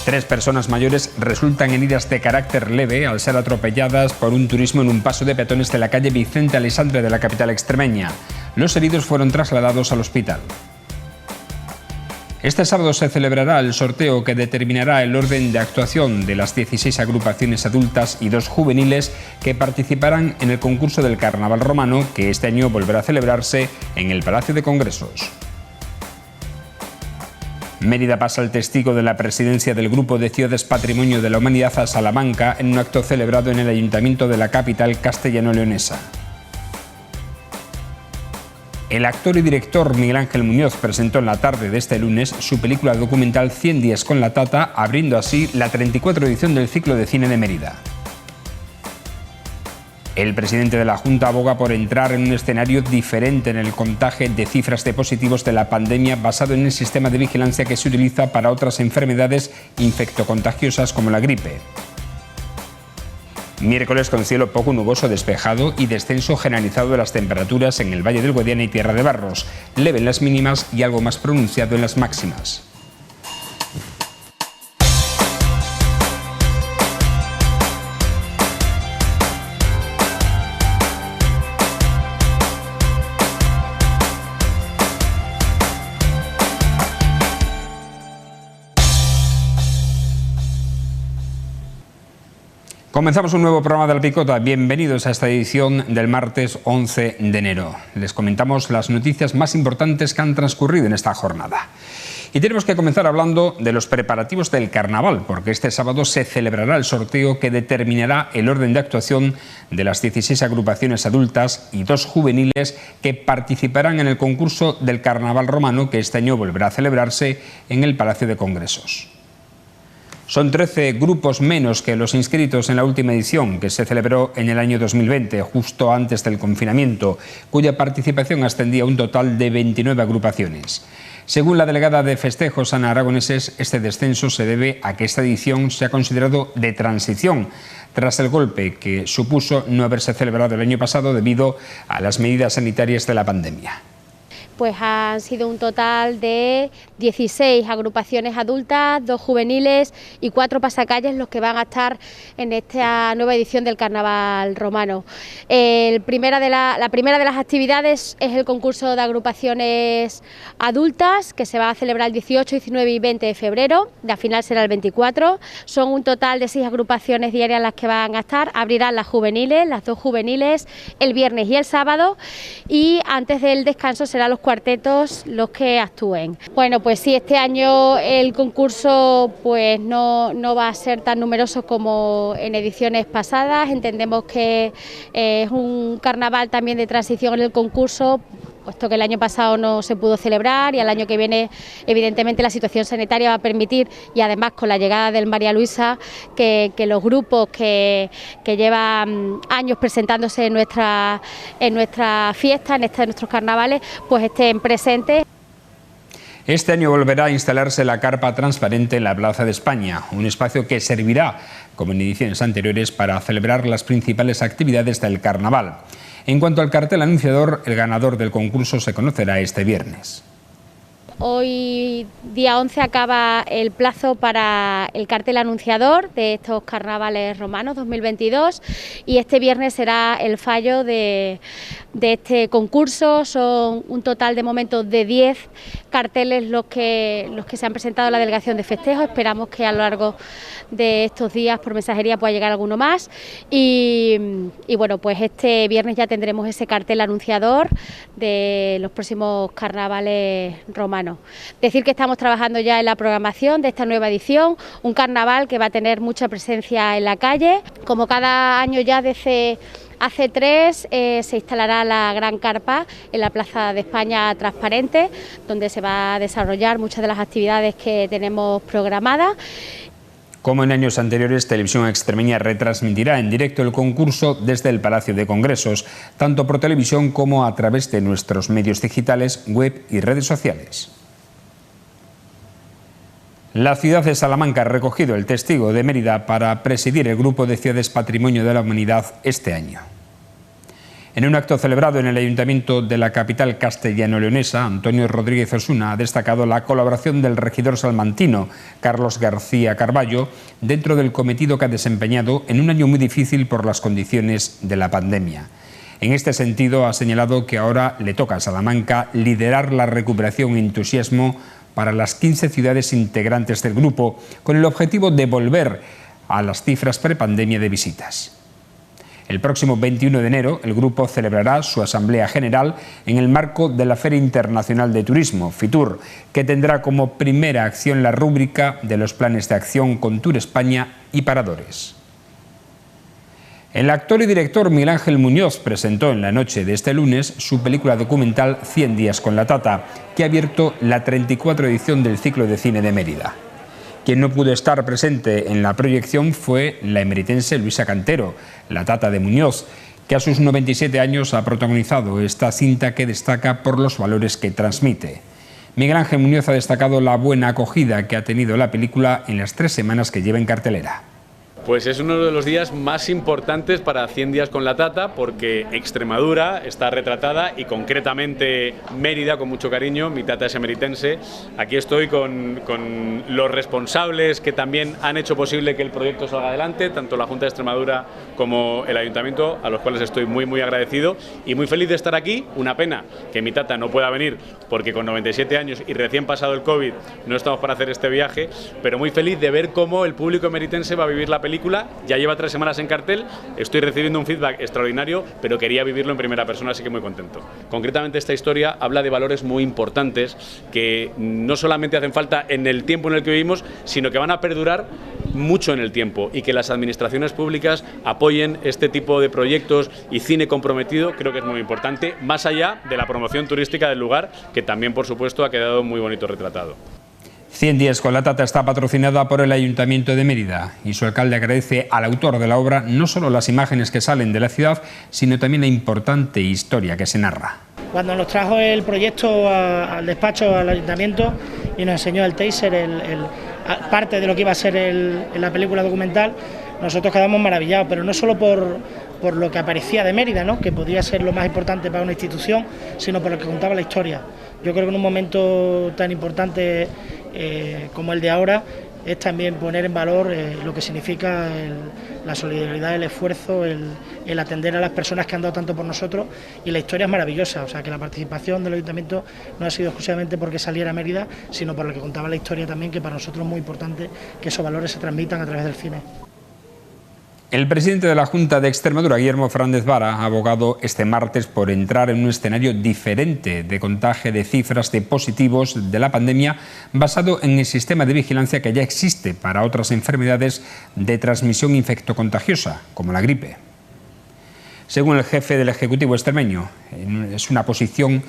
3 personas mayores resultan heridas de carácter leve al ser atropelladas por un turismo en un paso de peatones de la calle Vicente Aleixandre de la capital extremeña. Los heridos fueron trasladados al hospital. Este sábado se celebrará el sorteo que determinará el orden de actuación de las 16 agrupaciones adultas y 2 juveniles que participarán en el concurso del Carnaval romano, que este año volverá a celebrarse en el Palacio de Congresos. Mérida pasa el testigo de la presidencia del Grupo de Ciudades Patrimonio de la Humanidad a Salamanca en un acto celebrado en el Ayuntamiento de la capital castellano-leonesa. El actor y director Miguel Ángel Muñoz presentó en la tarde de este lunes su película documental 100 días con la Tata, abriendo así la 34 edición del ciclo de cine de Mérida. El presidente de la Junta aboga por entrar en un escenario diferente en el contaje de cifras de positivos de la pandemia basado en el sistema de vigilancia que se utiliza para otras enfermedades infectocontagiosas como la gripe. Miércoles con cielo poco nuboso despejado y descenso generalizado de las temperaturas en el Valle del Guadiana y Tierra de Barros, leve en las mínimas y algo más pronunciado en las máximas. Comenzamos un nuevo programa de La Picota. Bienvenidos a esta edición del martes 11 de enero. Les comentamos las noticias más importantes que han transcurrido en esta jornada. Y tenemos que comenzar hablando de los preparativos del carnaval, porque este sábado se celebrará el sorteo que determinará el orden de actuación de las 16 agrupaciones adultas y 2 juveniles que participarán en el concurso del Carnaval romano, que este año volverá a celebrarse en el Palacio de Congresos. Son 13 grupos menos que los inscritos en la última edición, que se celebró en el año 2020, justo antes del confinamiento, cuya participación ascendía a un total de 29 agrupaciones. Según la delegada de festejos Ana Aragoneses, este descenso se debe a que esta edición se ha considerado de transición, tras el golpe que supuso no haberse celebrado el año pasado debido a las medidas sanitarias de la pandemia. Pues han sido un total de 16 agrupaciones adultas, 2 juveniles y 4 pasacalles los que van a estar en esta nueva edición del Carnaval romano. La primera de las actividades es el concurso de agrupaciones adultas, que se va a celebrar el 18, 19 y 20 de febrero, la final será el 24. Son un total de 6 agrupaciones diarias las que van a estar, abrirán las juveniles, las 2 juveniles, el viernes y el sábado, y antes del descanso serán los cuartetos los que actúen. Bueno, pues sí, este año el concurso pues no va a ser tan numeroso como en ediciones pasadas. Entendemos que es un carnaval también de transición en el concurso, puesto que el año pasado no se pudo celebrar y al año que viene evidentemente la situación sanitaria va a permitir, y además con la llegada del María Luisa, que los grupos que llevan años presentándose en nuestra fiesta, en nuestros carnavales, pues estén presentes. Este año volverá a instalarse la carpa transparente en la Plaza de España, un espacio que servirá, como en ediciones anteriores, para celebrar las principales actividades del carnaval. En cuanto al cartel anunciador, el ganador del concurso se conocerá este viernes. Hoy, día 11, acaba el plazo para el cartel anunciador de estos carnavales romanos 2022 y este viernes será el fallo de este concurso. Son un total de momento de 10 carteles los que se han presentado en la delegación de festejos. Esperamos que a lo largo de estos días por mensajería pueda llegar alguno más y bueno, pues este viernes ya tendremos ese cartel anunciador de los próximos carnavales romanos. Decir que estamos trabajando ya en la programación de esta nueva edición, un carnaval que va a tener mucha presencia en la calle. Como cada año ya desde hace 3 se instalará la gran carpa en la Plaza de España transparente, donde se va a desarrollar muchas de las actividades que tenemos programadas. Como en años anteriores, Televisión Extremeña retransmitirá en directo el concurso desde el Palacio de Congresos, tanto por televisión como a través de nuestros medios digitales, web y redes sociales. La ciudad de Salamanca ha recogido el testigo de Mérida para presidir el Grupo de Ciudades Patrimonio de la Humanidad este año. En un acto celebrado en el Ayuntamiento de la capital castellano-leonesa, Antonio Rodríguez Osuna ha destacado la colaboración del regidor salmantino, Carlos García Carballo, dentro del cometido que ha desempeñado en un año muy difícil por las condiciones de la pandemia. En este sentido, ha señalado que ahora le toca a Salamanca liderar la recuperación y entusiasmo para las 15 ciudades integrantes del grupo, con el objetivo de volver a las cifras prepandemia de visitas. El próximo 21 de enero, el grupo celebrará su Asamblea General en el marco de la Feria Internacional de Turismo, FITUR, que tendrá como primera acción la rúbrica de los planes de acción con Tour España y Paradores. El actor y director Miguel Ángel Muñoz presentó en la noche de este lunes su película documental 100 días con la Tata, que ha abierto la 34 edición del ciclo de cine de Mérida. Quien no pudo estar presente en la proyección fue la emeritense Luisa Cantero, la Tata de Muñoz, que a sus 97 años ha protagonizado esta cinta que destaca por los valores que transmite. Miguel Ángel Muñoz ha destacado la buena acogida que ha tenido la película en las 3 semanas que lleva en cartelera. Pues es uno de los días más importantes para 100 días con la Tata, porque Extremadura está retratada y concretamente Mérida, con mucho cariño. Mi tata es emeritense. Aquí estoy con los responsables que también han hecho posible que el proyecto salga adelante, tanto la Junta de Extremadura como el Ayuntamiento, a los cuales estoy muy agradecido y muy feliz de estar aquí. Una pena que mi tata no pueda venir porque con 97 años y recién pasado el COVID no estamos para hacer este viaje, pero muy feliz de ver cómo el público emeritense va a vivir la película. Ya lleva 3 semanas en cartel, estoy recibiendo un feedback extraordinario, pero quería vivirlo en primera persona, así que muy contento. Concretamente, esta historia habla de valores muy importantes que no solamente hacen falta en el tiempo en el que vivimos, sino que van a perdurar mucho en el tiempo, y que las administraciones públicas apoyen este tipo de proyectos y cine comprometido. Creo que es muy importante, más allá de la promoción turística del lugar, que también, por supuesto, ha quedado muy bonito retratado. 100 días con la Tata está patrocinada por el Ayuntamiento de Mérida y su alcalde agradece al autor de la obra no solo las imágenes que salen de la ciudad, sino también la importante historia que se narra. Cuando nos trajo el proyecto al despacho, al Ayuntamiento, y nos enseñó el teaser, parte de lo que iba a ser la película documental, nosotros quedamos maravillados, pero no solo por lo que aparecía de Mérida, ¿no?, que podría ser lo más importante para una institución, sino por lo que contaba la historia. Yo creo que en un momento tan importante como el de ahora, es también poner en valor lo que significa la solidaridad, el esfuerzo, el atender a las personas que han dado tanto por nosotros, y la historia es maravillosa. O sea, que la participación del Ayuntamiento no ha sido exclusivamente porque saliera Mérida, sino por lo que contaba la historia también, que para nosotros es muy importante que esos valores se transmitan a través del cine. El presidente de la Junta de Extremadura, Guillermo Fernández Vara, ha abogado este martes por entrar en un escenario diferente de contagio de cifras de positivos de la pandemia, basado en el sistema de vigilancia que ya existe para otras enfermedades de transmisión infectocontagiosa, como la gripe. Según el jefe del Ejecutivo extremeño, es una posición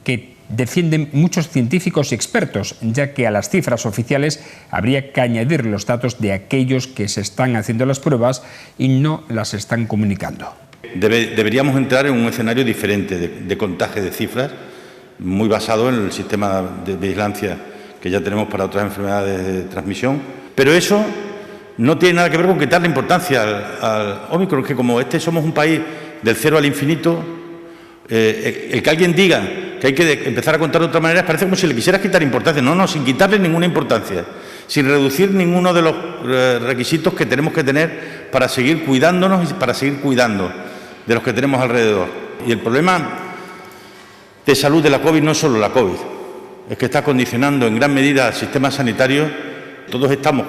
que defienden muchos científicos y expertos, ya que a las cifras oficiales habría que añadir los datos de aquellos que se están haciendo las pruebas y no las están comunicando. Deberíamos entrar en un escenario diferente de contagio de cifras, muy basado en el sistema de vigilancia que ya tenemos para otras enfermedades de transmisión, pero eso no tiene nada que ver con quitarle importancia al Ómicron, que como somos un país del cero al infinito, el que alguien diga que hay que empezar a contar de otra manera parece como si le quisieras quitar importancia. No, sin quitarle ninguna importancia, sin reducir ninguno de los requisitos que tenemos que tener para seguir cuidándonos y para seguir cuidando de los que tenemos alrededor. Y el problema de salud de la COVID no es solo la COVID, es que está condicionando en gran medida al sistema sanitario. Todos estamos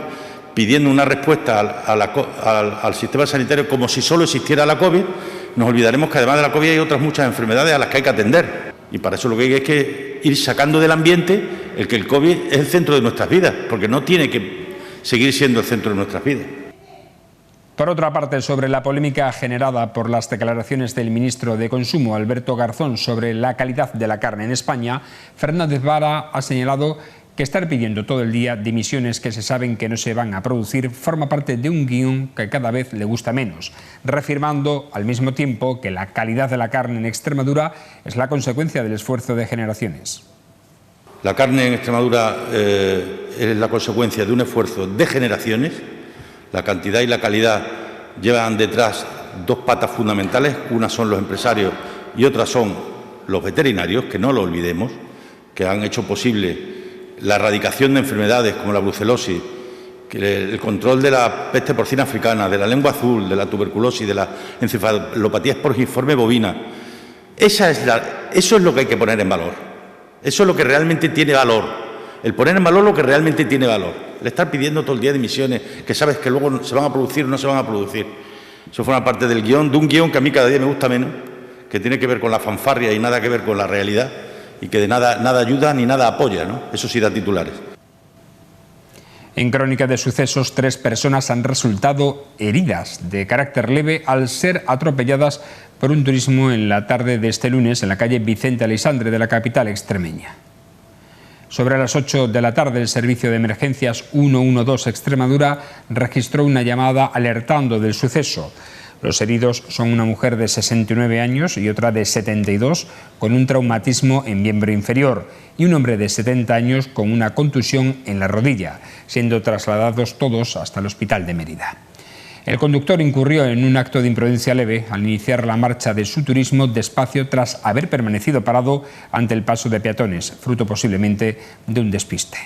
pidiendo una respuesta al sistema sanitario como si solo existiera la COVID. Nos olvidaremos que además de la COVID hay otras muchas enfermedades a las que hay que atender. Y para eso lo que hay es que ir sacando del ambiente el que el COVID es el centro de nuestras vidas, porque no tiene que seguir siendo el centro de nuestras vidas. Por otra parte, sobre la polémica generada por las declaraciones del ministro de Consumo, Alberto Garzón, sobre la calidad de la carne en España, Fernández Vara ha señalado que estar pidiendo todo el día dimisiones que se saben que no se van a producir forma parte de un guión que cada vez le gusta menos, reafirmando al mismo tiempo que la calidad de la carne en Extremadura es la consecuencia del esfuerzo de generaciones. La carne en Extremadura es la consecuencia de un esfuerzo de generaciones. La cantidad y la calidad llevan detrás 2 patas fundamentales. Una son los empresarios y otras son los veterinarios, que no lo olvidemos, que han hecho posible la erradicación de enfermedades como la brucelosis, el control de la peste porcina africana, de la lengua azul, de la tuberculosis, de la encefalopatía esporgingiforme bovina. Eso es lo que hay que poner en valor. Eso es lo que realmente tiene valor. El poner en valor lo que realmente tiene valor. El estar pidiendo todo el día dimisiones que sabes que luego se van a producir o no se van a producir. Eso forma parte del guión, de un guión que a mí cada día me gusta menos, que tiene que ver con la fanfarria y nada que ver con la realidad, y que de nada ayuda ni nada apoya, ¿no? Eso sí da titulares. En crónica de sucesos, 3 personas han resultado heridas de carácter leve al ser atropelladas por un turismo en la tarde de este lunes en la calle Vicente Aleixandre de la capital extremeña. Sobre las 8 de la tarde, el Servicio de Emergencias 112 Extremadura registró una llamada alertando del suceso. Los heridos son una mujer de 69 años y otra de 72 con un traumatismo en miembro inferior y un hombre de 70 años con una contusión en la rodilla, siendo trasladados todos hasta el hospital de Mérida. El conductor incurrió en un acto de imprudencia leve al iniciar la marcha de su turismo despacio tras haber permanecido parado ante el paso de peatones, fruto posiblemente de un despiste.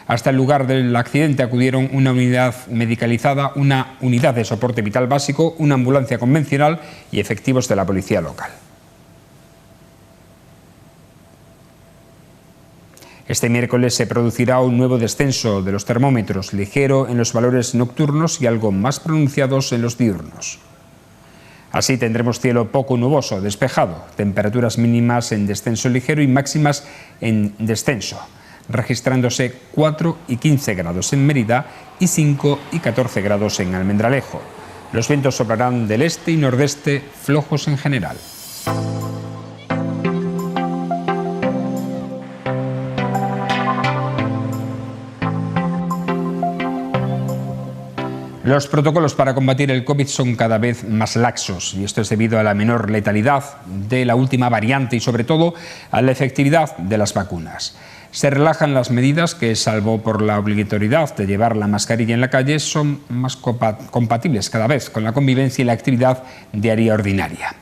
Hasta el lugar del accidente acudieron una unidad medicalizada, una unidad de soporte vital básico, una ambulancia convencional y efectivos de la policía local. Este miércoles se producirá un nuevo descenso de los termómetros, ligero en los valores nocturnos y algo más pronunciados en los diurnos. Así tendremos cielo poco nuboso, despejado, temperaturas mínimas en descenso ligero y máximas en descenso, registrándose 4 y 15 grados en Mérida y 5 y 14 grados en Almendralejo. Los vientos soplarán del este y nordeste, flojos en general. Los protocolos para combatir el COVID son cada vez más laxos y esto es debido a la menor letalidad de la última variante y sobre todo a la efectividad de las vacunas. Se relajan las medidas que, salvo por la obligatoriedad de llevar la mascarilla en la calle, son más compatibles cada vez con la convivencia y la actividad diaria ordinaria.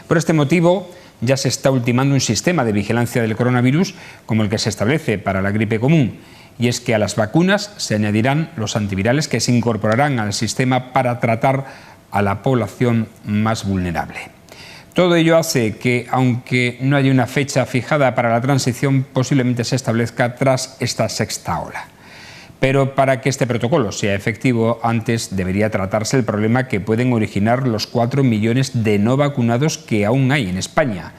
Por este motivo, ya se está ultimando un sistema de vigilancia del coronavirus como el que se establece para la gripe común. Y es que a las vacunas se añadirán los antivirales que se incorporarán al sistema para tratar a la población más vulnerable. Todo ello hace que, aunque no haya una fecha fijada para la transición, posiblemente se establezca tras esta sexta ola. Pero para que este protocolo sea efectivo, antes debería tratarse el problema que pueden originar los 4 millones de no vacunados que aún hay en España.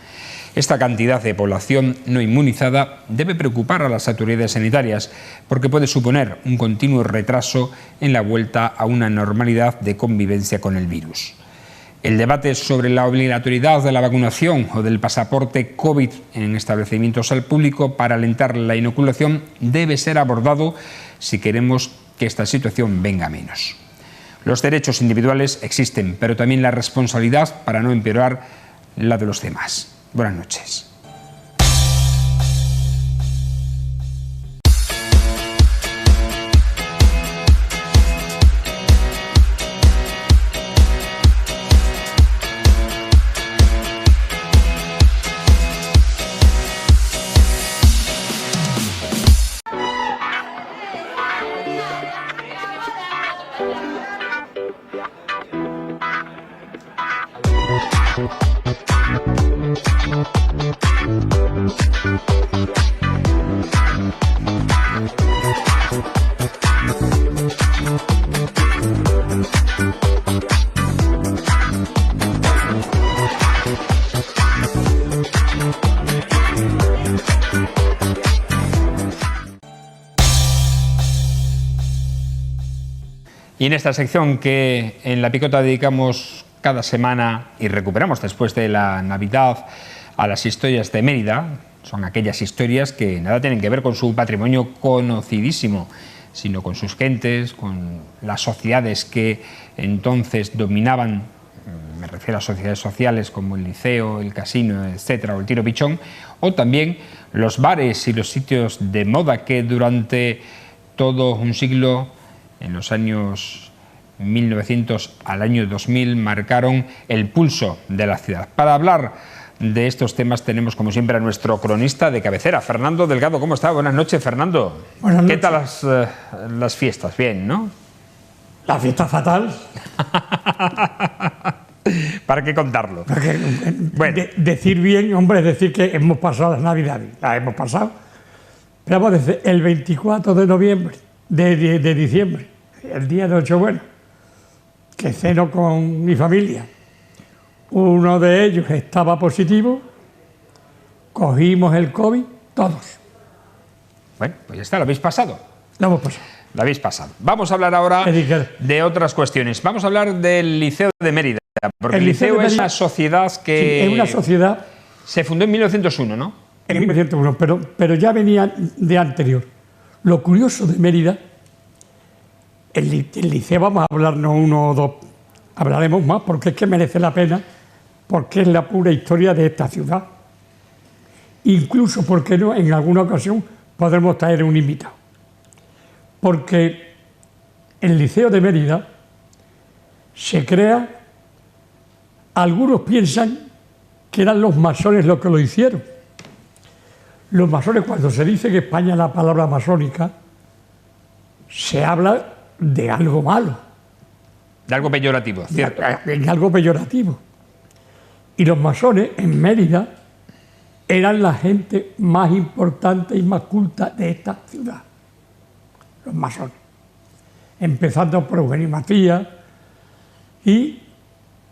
Esta cantidad de población no inmunizada debe preocupar a las autoridades sanitarias porque puede suponer un continuo retraso en la vuelta a una normalidad de convivencia con el virus. El debate sobre la obligatoriedad de la vacunación o del pasaporte COVID en establecimientos al público para alentar la inoculación debe ser abordado si queremos que esta situación venga a menos. Los derechos individuales existen, pero también la responsabilidad para no empeorar la de los demás. Buenas noches. Y en esta sección que en La Picota dedicamos cada semana y recuperamos después de la Navidad a las historias de Mérida, son aquellas historias que nada tienen que ver con su patrimonio conocidísimo, sino con sus gentes, con las sociedades que entonces dominaban, me refiero a sociedades sociales como el Liceo, el Casino, etcétera, o el Tiro Pichón, o también los bares y los sitios de moda que durante todo un siglo, en los años 1900 al año 2000, marcaron el pulso de la ciudad. Para hablar de estos temas tenemos, como siempre, a nuestro cronista de cabecera, Fernando Delgado. ¿Cómo está? Buenas noches, Fernando. Buenas noches. ¿Qué tal las fiestas? Bien, ¿no? La fiesta fatal. ¿Para qué contarlo? Bueno. Decir bien, hombre, es decir que hemos pasado las Navidades. Las hemos pasado. Pero vamos a decir, el 24 de noviembre, de diciembre, el día de Nochebuena, que ceno con mi familia. Uno de ellos estaba positivo, cogimos el COVID, todos. Bueno, pues ya está, lo habéis pasado. Lo hemos pasado. Lo habéis pasado. Vamos a hablar ahora de otras cuestiones. Vamos a hablar del Liceo de Mérida, porque el Liceo es una sociedad que... Sí, es una sociedad... Se fundó en 1901, ¿no? En 1901, pero ya venía de anterior. Lo curioso de Mérida, el Liceo, vamos a hablarnos uno o dos, hablaremos más, porque es que merece la pena, porque es la pura historia de esta ciudad. Incluso, ¿por qué no?, en alguna ocasión podremos traer un invitado. Porque el Liceo de Mérida se crea, algunos piensan que eran los masones los que lo hicieron. Los masones, cuando se dice en España la palabra masónica, se habla de algo malo. De algo peyorativo, ¿cierto? De algo peyorativo. Y los masones en Mérida eran la gente más importante y más culta de esta ciudad. Los masones. Empezando por Eugenio Matías y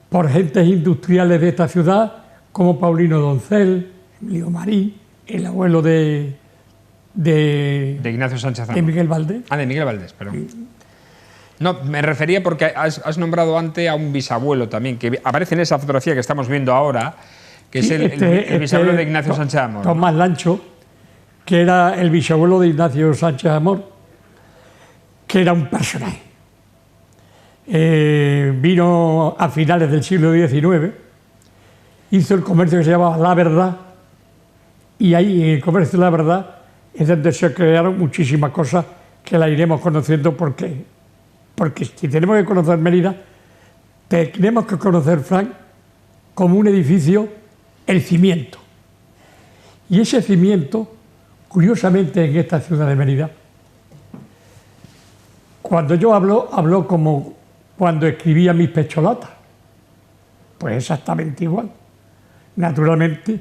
por gentes industriales de esta ciudad como Paulino Doncel, Emilio Marín, el abuelo de Ignacio Sánchez Zamora. De Miguel Valdés. Ah, de Miguel Valdés, perdón. No, me refería porque has nombrado antes a un bisabuelo también, que aparece en esa fotografía que estamos viendo ahora, que es el bisabuelo de Ignacio Sánchez Amor. Tomás Lancho, que era el bisabuelo de Ignacio Sánchez Amor, que era un personaje. Vino a finales del siglo XIX, hizo el comercio que se llamaba La Verdad, y ahí en el comercio de La Verdad es donde se crearon muchísimas cosas que las iremos conociendo, porque si tenemos que conocer Mérida, tenemos que conocer, Frank, como un edificio, el cimiento. Y ese cimiento, curiosamente, en esta ciudad de Mérida, cuando yo hablo como cuando escribía mis pecholatas, pues exactamente igual. Naturalmente,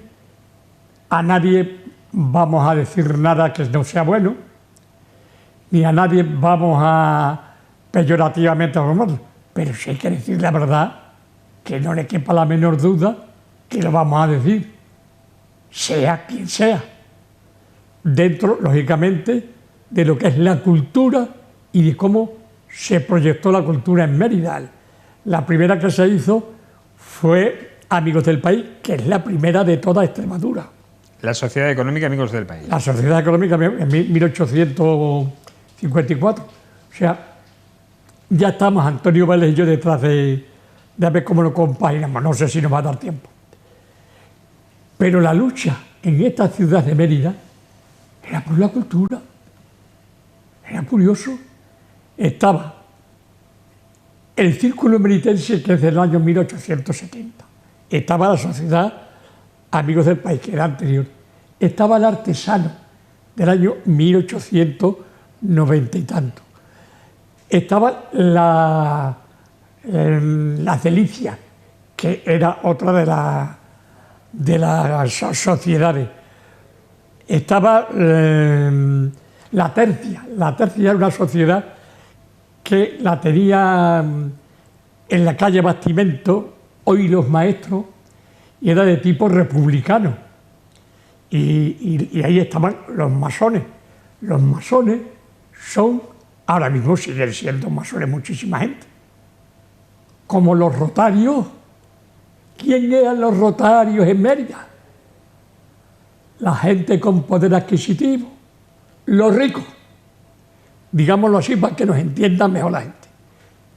a nadie vamos a decir nada que no sea bueno, ni a nadie vamos a peyorativamente bromarlo, pero si hay que decir la verdad, que no le quepa la menor duda que lo vamos a decir, sea quien sea, dentro, lógicamente, de lo que es la cultura y de cómo se proyectó la cultura en Mérida. La primera que se hizo fue Amigos del País, que es la primera de toda Extremadura. La Sociedad Económica Amigos del País. La Sociedad Económica en 1854. O sea, ya estamos Antonio Vélez y yo detrás de ver cómo lo compaginamos. No sé si nos va a dar tiempo. Pero la lucha en esta ciudad de Mérida era por la cultura. Era curioso. Estaba el Círculo Meritense, que es del año 1870. Estaba la Sociedad Amigos del País, que era anterior. Estaba el Artesano, del año 1890 y tanto. Estaba la Celicia, que era otra de las sociedades. Estaba la Tercia. La Tercia era una sociedad que la tenía en la calle Bastimento, hoy Los Maestros, y era de tipo republicano. Y ahí estaban los masones. Los masones son, ahora mismo siguen siendo masones muchísima gente, como los rotarios. ¿Quién eran los rotarios en Mérida? La gente con poder adquisitivo, los ricos. Digámoslo así para que nos entiendan mejor la gente.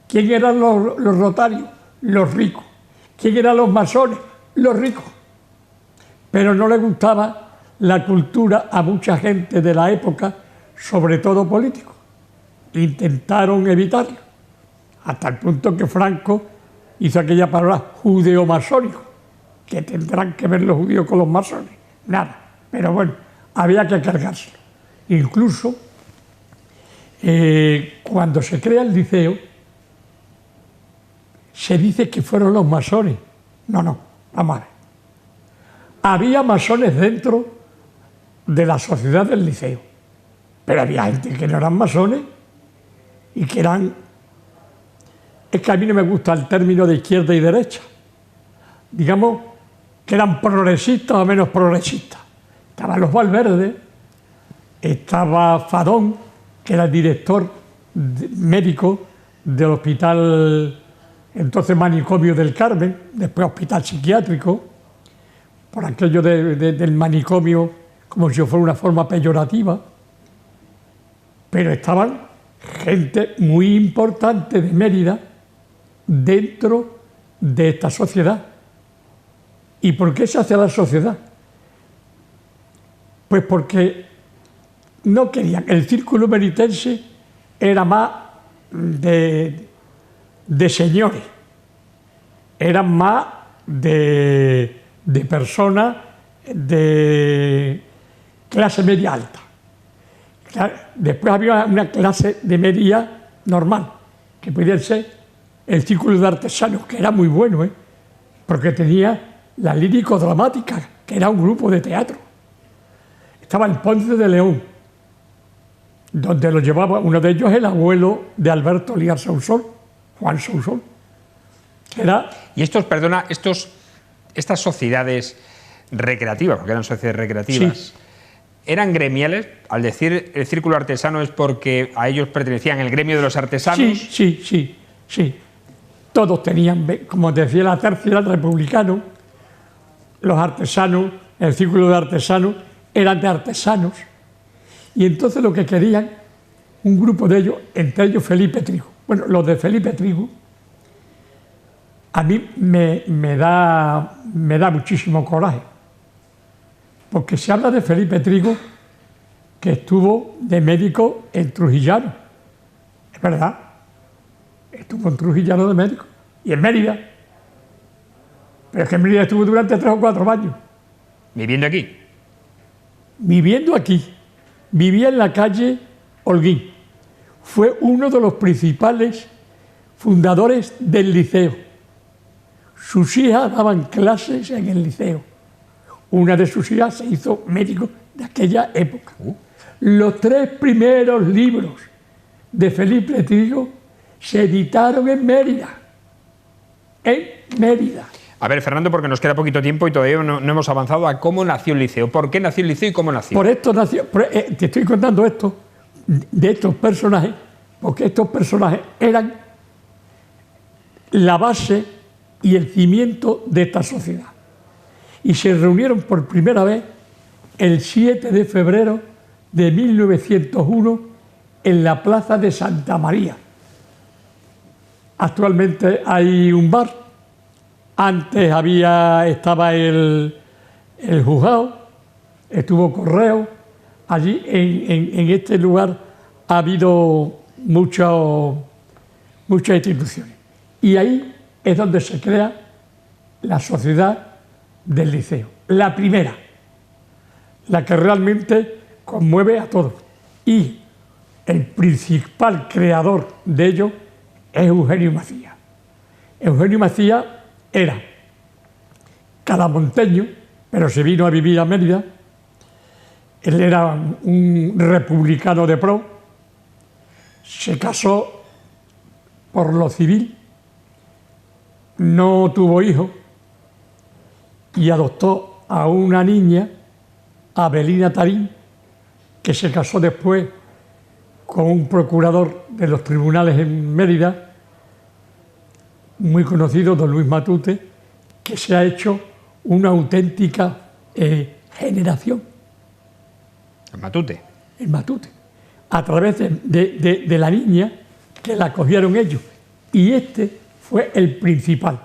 ¿Quién eran los rotarios? Los ricos. ¿Quién eran los masones? Los ricos. Pero no le gustaba la cultura a mucha gente de la época, sobre todo políticos. Intentaron evitarlo, hasta el punto que Franco hizo aquella palabra judeo-masónico, que tendrán que ver los judíos con los masones, nada, pero bueno, había que cargárselo. Incluso cuando se crea el liceo, se dice que fueron los masones. No, vamos a ver. Había masones dentro de la sociedad del liceo, pero había gente que no eran masones y que eran... Es que a mí no me gusta el término de izquierda y derecha. Digamos que eran progresistas o menos progresistas. Estaban los Valverde, estaba Fadón, que era el director médico del hospital, entonces Manicomio del Carmen, después hospital psiquiátrico, por aquello del manicomio como si fuera una forma peyorativa, pero estaban gente muy importante de Mérida dentro de esta sociedad. ¿Y por qué se hace la sociedad? Pues porque no querían, el círculo meritense era más de señores, eran más de personas de clase media alta. Después había una clase de media normal, que podía ser el círculo de artesanos, que era muy bueno, porque tenía la lírico-dramática, que era un grupo de teatro. Estaba el Ponce de León, donde lo llevaba uno de ellos, el abuelo de Alberto Lías Sausón, Juan Sausón, que era... Y estas sociedades recreativas, porque eran sociedades recreativas, sí, ¿eran gremiales? Al decir el círculo artesano es porque a ellos pertenecían el gremio de los artesanos. Sí. Todos tenían, como decía la tercia, el republicano, los artesanos, el círculo de artesanos, eran de artesanos. Y entonces lo que querían, un grupo de ellos, entre ellos Felipe Trigo. Bueno, los de Felipe Trigo, a mí me da muchísimo coraje, porque se habla de Felipe Trigo, que estuvo de médico en Trujillano. Es verdad, estuvo en Trujillano de médico y en Mérida. Pero es que en Mérida estuvo durante 3 o 4 años. ¿Viviendo aquí? Viviendo aquí. Vivía en la calle Holguín. Fue uno de los principales fundadores del liceo. Sus hijas daban clases en el liceo. Una de sus hijas se hizo médico de aquella época. Los 3 primeros libros de Felipe Trigo se editaron en Mérida. En Mérida. A ver, Fernando, porque nos queda poquito tiempo y todavía no hemos avanzado a cómo nació el liceo. ¿Por qué nació el liceo y cómo nació? Por esto nació. Te estoy contando esto de estos personajes, porque estos personajes eran la base y el cimiento de esta sociedad. Y se reunieron por primera vez el 7 de febrero de 1901 en la Plaza de Santa María. Actualmente hay un bar, antes estaba el juzgado, estuvo Correo, allí en este lugar ha habido muchas instituciones. Y ahí es donde se crea la sociedad del liceo, la primera, la que realmente conmueve a todos. Y el principal creador de ello es Eugenio Macías. Eugenio Macías era calamonteño, pero se vino a vivir a Mérida. Él era un republicano de pro, se casó por lo civil, no tuvo hijos y adoptó a una niña, Abelina Tarín, que se casó después con un procurador de los tribunales en Mérida, muy conocido, don Luis Matute, que se ha hecho una auténtica generación. ¿El Matute? El Matute. A través de la niña que la cogieron ellos. Y este fue el principal.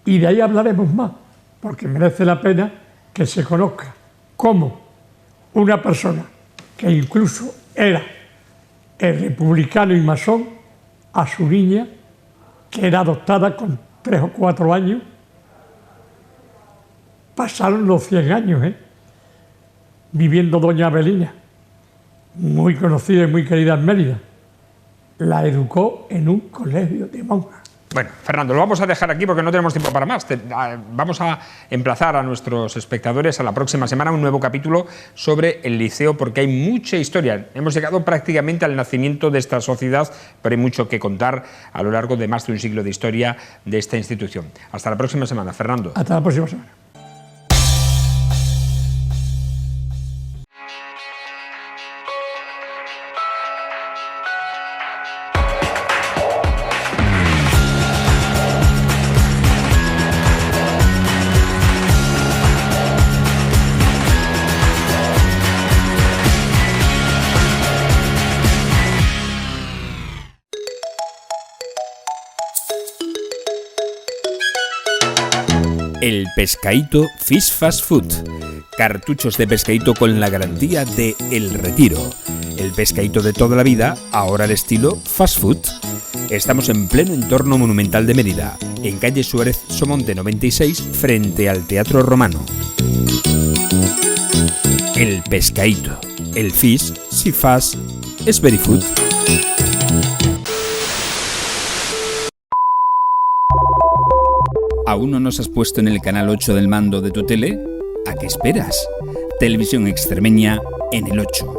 Y de ahí hablaremos más, porque merece la pena que se conozca cómo una persona que incluso era el republicano y masón, a su niña, que era adoptada con 3 o 4 años, pasaron los 100 años, viviendo doña Avelina, muy conocida y muy querida en Mérida. La educó en un colegio de monjas. Bueno, Fernando, lo vamos a dejar aquí porque no tenemos tiempo para más. Vamos a emplazar a nuestros espectadores a la próxima semana un nuevo capítulo sobre el liceo, porque hay mucha historia. Hemos llegado prácticamente al nacimiento de esta sociedad, pero hay mucho que contar a lo largo de más de un siglo de historia de esta institución. Hasta la próxima semana, Fernando. Hasta la próxima semana. El Pescaíto Fish Fast Food. Cartuchos de pescaíto con la garantía de El Retiro. El pescaíto de toda la vida, ahora al estilo fast food. Estamos en pleno entorno monumental de Mérida, en calle Suárez Somonte 96, frente al Teatro Romano. El Pescaíto. El fish, si fast, es very food. ¿Aún no nos has puesto en el canal 8 del mando de tu tele? ¿A qué esperas? Televisión Extremeña en el 8.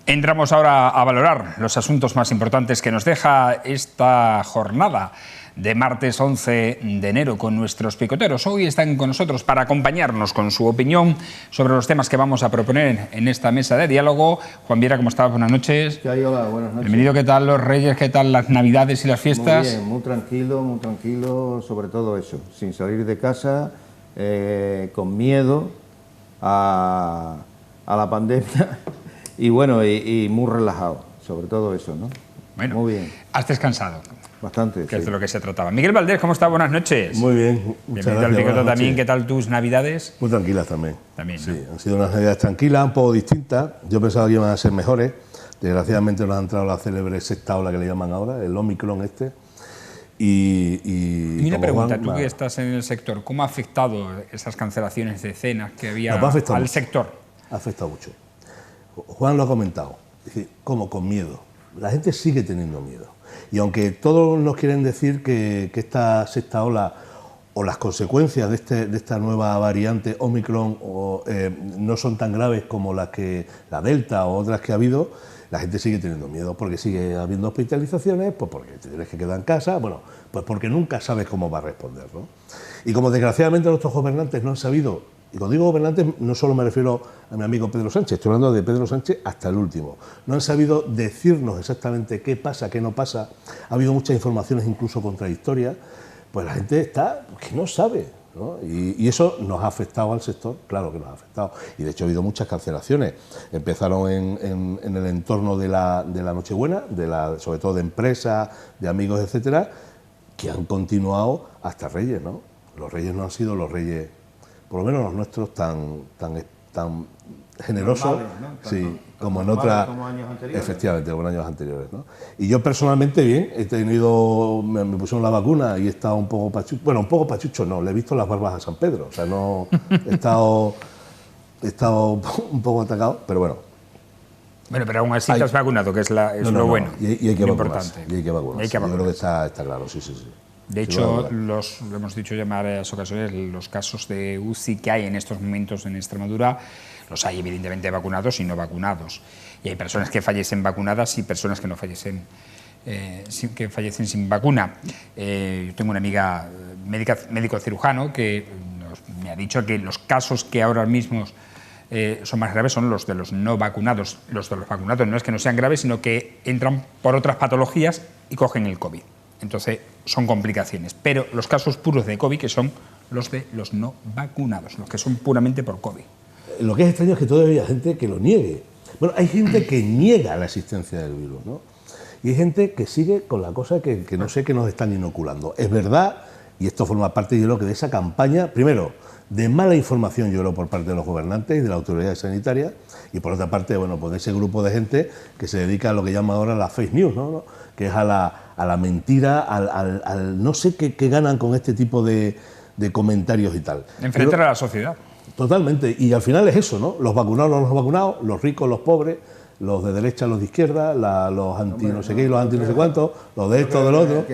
Entramos ahora a valorar los asuntos más importantes que nos deja esta jornada de martes 11 de enero con nuestros picoteros. Hoy están con nosotros para acompañarnos con su opinión sobre los temas que vamos a proponer en esta mesa de diálogo. Juan Viera, ¿cómo estás? Buenas noches. ¿Qué hay? Hola, buenas noches. Bienvenido. ¿Qué tal los Reyes? ¿Qué tal las Navidades y las fiestas? Muy tranquilo, sobre todo eso, sin salir de casa, con miedo a la pandemia y bueno, y muy relajado, sobre todo eso, ¿no? Bueno, muy bien. ¿Has descansado? Bastante, Que sí. es de lo que se trataba. Miguel Valdés, ¿cómo está? Buenas noches. Muy bien, muchas Bienvenido al gracias. Picoto Buenas también. noches. ¿Qué tal tus Navidades? Muy tranquilas también. También, ¿no? Sí, han sido unas Navidades tranquilas, un poco distintas. Yo pensaba que iban a ser mejores. Desgraciadamente nos ha entrado la célebre sexta ola que le llaman ahora, el Omicron este. Y una como pregunta, Juan, tú que estás en el sector, ¿cómo ha afectado esas cancelaciones de cenas que había Nos va a afectar al mucho. sector? Ha afectado mucho. Juan lo ha comentado, es decir, como con miedo. La gente sigue teniendo miedo. Y aunque todos nos quieren decir que esta sexta ola o las consecuencias de esta nueva variante Omicron no son tan graves como la Delta o otras que ha habido, la gente sigue teniendo miedo porque sigue habiendo hospitalizaciones, pues porque te tienes que quedar en casa, bueno, pues porque nunca sabes cómo va a responder, ¿no? Y como desgraciadamente nuestros gobernantes no han sabido. Y cuando digo gobernantes, no solo me refiero a mi amigo Pedro Sánchez, estoy hablando de Pedro Sánchez hasta el último. No han sabido decirnos exactamente qué pasa, qué no pasa. Ha habido muchas informaciones incluso contradictorias. Pues la gente está que no sabe, ¿no? Y eso nos ha afectado al sector, claro que nos ha afectado. Y de hecho ha habido muchas cancelaciones. Empezaron en el entorno de la Nochebuena, sobre todo de empresas, de amigos, etcétera, que han continuado hasta Reyes, ¿no? Los Reyes no han sido los Reyes, por lo menos los nuestros, tan generosos, Normales, ¿no? sí, como en normales otras, como años anteriores. efectivamente, como en años anteriores, ¿no? Y yo personalmente bien, me pusieron la vacuna y he estado un poco pachucho, bueno, un poco pachucho no, le he visto las barbas a San Pedro, o sea, no he estado un poco atacado, pero bueno. Bueno, pero aún así te has vacunado, que es lo bueno. Y hay que lo vacunarse, importante. y hay que vacunarse. Yo creo que está claro, sí. De hecho, lo hemos dicho ya en varias ocasiones, los casos de UCI que hay en estos momentos en Extremadura, los hay evidentemente vacunados y no vacunados. Y hay personas que fallecen vacunadas y personas que no fallecen, que fallecen sin vacuna. Yo tengo una amiga médico cirujano que me ha dicho que los casos que ahora mismo son más graves son los de los no vacunados. Los de los vacunados no es que no sean graves, sino que entran por otras patologías y cogen el COVID. Entonces son complicaciones, pero los casos puros de COVID, que son los de los no vacunados, los que son puramente por COVID. Lo que es extraño es que todavía hay gente que lo niegue. Bueno, hay gente que niega la existencia del virus, ¿no? Y hay gente que sigue con la cosa que no sé qué nos están inoculando. Es verdad, y esto forma parte, yo creo, que de esa campaña, primero, de mala información, yo creo, por parte de los gobernantes y de las autoridades sanitarias, y por otra parte, bueno, pues de ese grupo de gente que se dedica a lo que llama ahora la fake news, ¿no? Que es a la mentira, al no sé qué ganan con este tipo de comentarios y tal. Enfrentar a la sociedad. Totalmente, y al final es eso, ¿no? Los vacunados, los vacunados, los ricos, los pobres, los de derecha, los de izquierda, los anti no sé qué y los anti no sé cuántos, los de esto, del otro.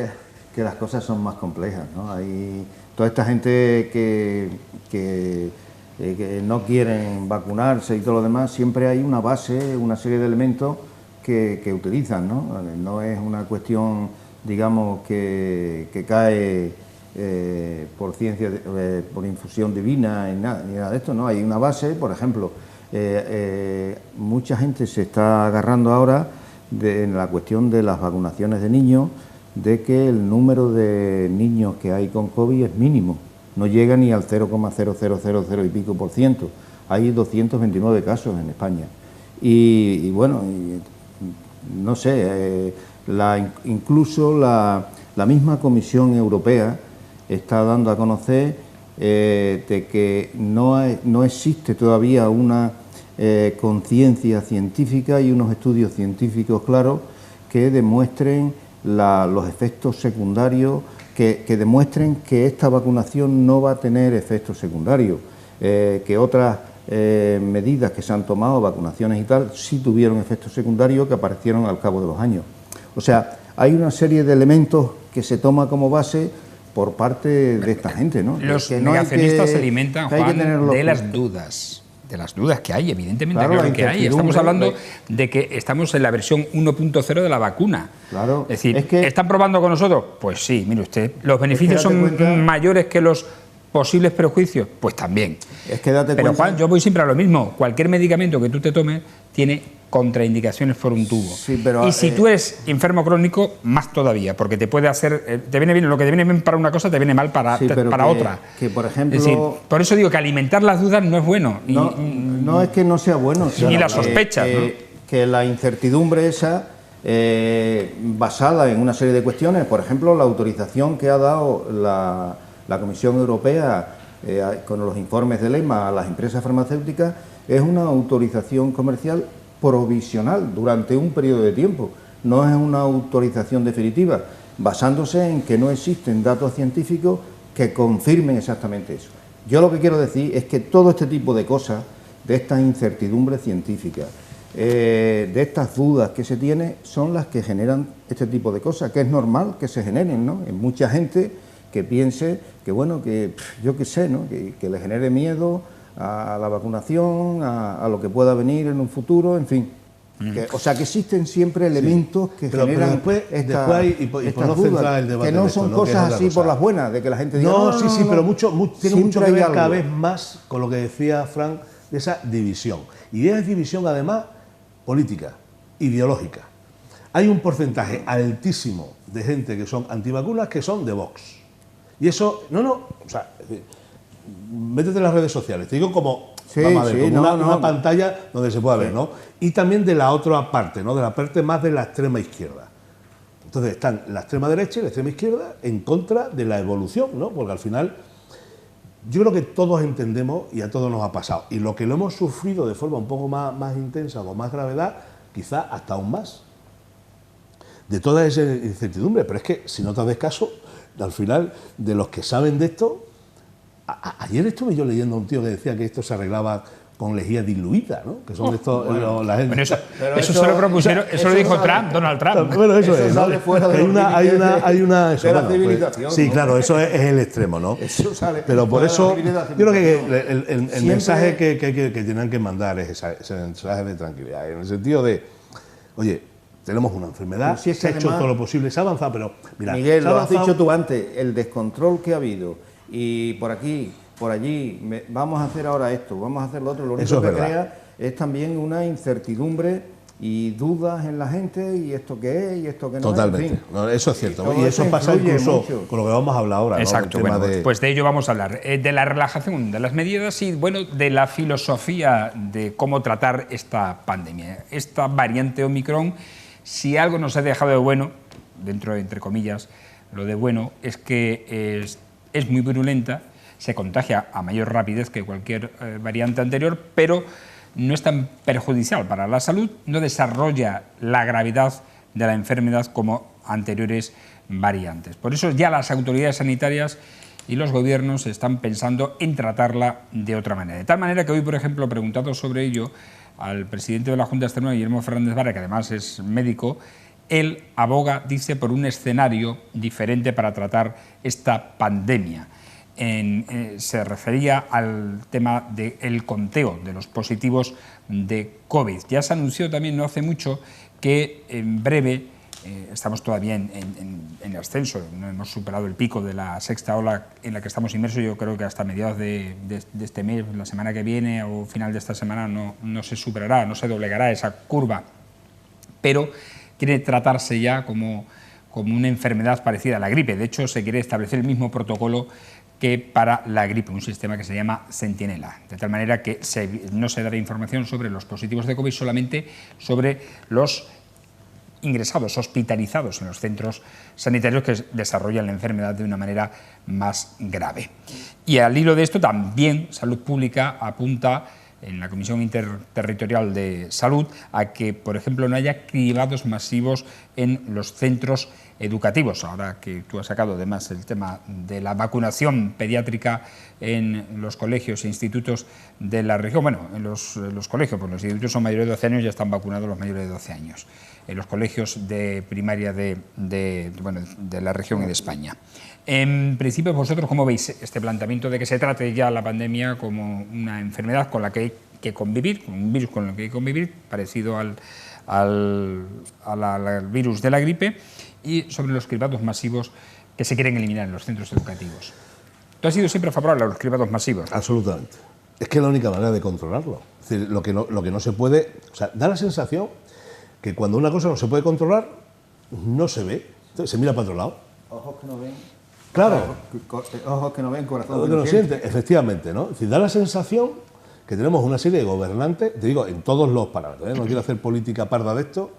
Que las cosas son más complejas, ¿no? Hay toda esta gente que no quieren vacunarse y todo lo demás, siempre hay una base, una serie de elementos que utilizan, ¿no? No es una cuestión, digamos, que cae por ciencia, por infusión divina ni nada de esto, ¿no? Hay una base, por ejemplo, mucha gente se está agarrando ahora en la cuestión de las vacunaciones de niños, de que el número de niños que hay con COVID es mínimo, no llega ni al 0,0000 y pico por ciento. Hay 229 casos en España. Y bueno, no sé, incluso la misma Comisión Europea está dando a conocer de que no existe todavía una conciencia científica y unos estudios científicos claros que demuestren los efectos secundarios, que demuestren que esta vacunación no va a tener efectos secundarios, que otras medidas que se han tomado, vacunaciones y tal, sí tuvieron efectos secundarios que aparecieron al cabo de los años. O sea, hay una serie de elementos que se toma como base por parte de esta gente, ¿no? Los negacionistas se alimentan, Juan, de las dudas. De las dudas que hay, evidentemente, claro que hay. Estamos hablando de que estamos en la versión 1.0 de la vacuna. Claro. Es decir, ¿están probando con nosotros? Pues sí, mire usted. ¿Los beneficios son mayores que los posibles perjuicios? Pues también. Pero Juan, yo voy siempre a lo mismo. Cualquier medicamento que tú te tomes tiene contraindicaciones por un tubo. Sí, pero, y si tú eres enfermo crónico, más todavía, porque te puede hacer, te viene bien, lo que te viene bien para una cosa, te viene mal para otra. Que por ejemplo, es decir, por eso digo que alimentar las dudas no es bueno. No es que no sea bueno, ni la sospecha. Que la incertidumbre esa, basada en una serie de cuestiones, por ejemplo, la autorización que ha dado la Comisión Europea con los informes del EMA a las empresas farmacéuticas, es una autorización comercial provisional durante un periodo de tiempo, no es una autorización definitiva, basándose en que no existen datos científicos que confirmen exactamente eso. Yo lo que quiero decir es que todo este tipo de cosas, de esta incertidumbre científica, de estas dudas que se tiene, son las que generan este tipo de cosas, que es normal que se generen, ¿no? En mucha gente que piense que, bueno, que yo qué sé, ¿no? Que le genere miedo a la vacunación, a lo que pueda venir en un futuro, en fin. O sea, que existen siempre elementos que generan estas dudas, que no son cosas así por las buenas, de que la gente diga... pero tiene mucho que ver cada vez más con lo que decía Fran, de esa división. Y esa división, además, política, ideológica. Hay un porcentaje altísimo de gente que son antivacunas que son de Vox. Y eso, o sea... Métete en las redes sociales, te digo como, una pantalla donde se pueda ver, ¿no? Y también de la otra parte, ¿no? De la parte más de la extrema izquierda. Entonces están la extrema derecha y la extrema izquierda en contra de la evolución, ¿no? Porque al final yo creo que todos entendemos y a todos nos ha pasado. Y lo que lo hemos sufrido de forma un poco más intensa, con más gravedad, quizá hasta aún más, de toda esa incertidumbre. Pero es que si no te haces caso, al final, de los que saben de esto... Ayer estuve yo leyendo a un tío que decía que esto se arreglaba con lejía diluida, ¿no? Que son estos... la gente... Bueno, eso se lo propusieron, eso lo dijo Donald Trump. Bueno, eso es, sale fuera de hay una de la civilización. Sí, claro, eso es el extremo, ¿no? Eso sale. Pero por eso, yo creo que el mensaje que tienen que mandar es ese mensaje de tranquilidad, en el sentido de, oye, tenemos una enfermedad, si se ha hecho todo lo posible, se ha avanzado, pero mira... Miguel, lo has dicho tú antes, el descontrol que ha habido, y por aquí, por allí, vamos a hacer ahora esto, vamos a hacer lo otro, lo único que crea es también una incertidumbre y dudas en la gente, y esto qué es, y esto qué no es. Totalmente, eso es cierto, y eso pasa incluso con lo que vamos a hablar ahora. Exacto, ¿no? Pues de ello vamos a hablar, de la relajación de las medidas y, bueno, de la filosofía de cómo tratar esta pandemia. Esta variante Omicron, si algo nos ha dejado de bueno, dentro de, entre comillas, lo de bueno, es que es muy virulenta, se contagia a mayor rapidez que cualquier variante anterior, pero no es tan perjudicial para la salud, no desarrolla la gravedad de la enfermedad como anteriores variantes. Por eso ya las autoridades sanitarias y los gobiernos están pensando en tratarla de otra manera. De tal manera que hoy, por ejemplo, preguntado sobre ello al presidente de la Junta de Extremadura, Guillermo Fernández Vara, que además es médico, él aboga, dice, por un escenario diferente para tratar esta pandemia. Se refería al tema del conteo de los positivos de COVID. Ya se anunció también no hace mucho que en breve, estamos todavía en ascenso, no hemos superado el pico de la sexta ola en la que estamos inmersos. Yo creo que hasta mediados de este mes, la semana que viene o final de esta semana no se superará, no se doblegará esa curva, pero quiere tratarse ya como una enfermedad parecida a la gripe. De hecho, se quiere establecer el mismo protocolo que para la gripe, un sistema que se llama Centinela, de tal manera que no se dará información sobre los positivos de COVID, solamente sobre los ingresados, hospitalizados en los centros sanitarios que desarrollan la enfermedad de una manera más grave. Y al hilo de esto también Salud Pública apunta en la Comisión Interterritorial de Salud a que, por ejemplo, no haya cribados masivos en los centros educativos. Ahora que tú has sacado además el tema de la vacunación pediátrica en los colegios e institutos de la región, bueno, en los colegios, porque los institutos son mayores de 12 años, ya están vacunados los mayores de 12 años. En los colegios de primaria de la región y de España. En principio, vosotros, ¿cómo veis este planteamiento de que se trate ya la pandemia como una enfermedad con la que hay que convivir, un virus con el que hay que convivir, parecido al virus de la gripe, y sobre los cribados masivos que se quieren eliminar en los centros educativos? ¿Tú has sido siempre favorable a los cribados masivos? Absolutamente. Es que es la única manera de controlarlo. Es decir, lo que no se puede... O sea, da la sensación que cuando una cosa no se puede controlar, no se ve. Entonces se mira para otro lado. Ojos que no ven. Claro. Ojos que no ven, corazón que no siente. Efectivamente, ¿no? Es decir, da la sensación que tenemos una serie de gobernantes, te digo, en todos los parámetros, ¿eh? No quiero hacer política parda de esto,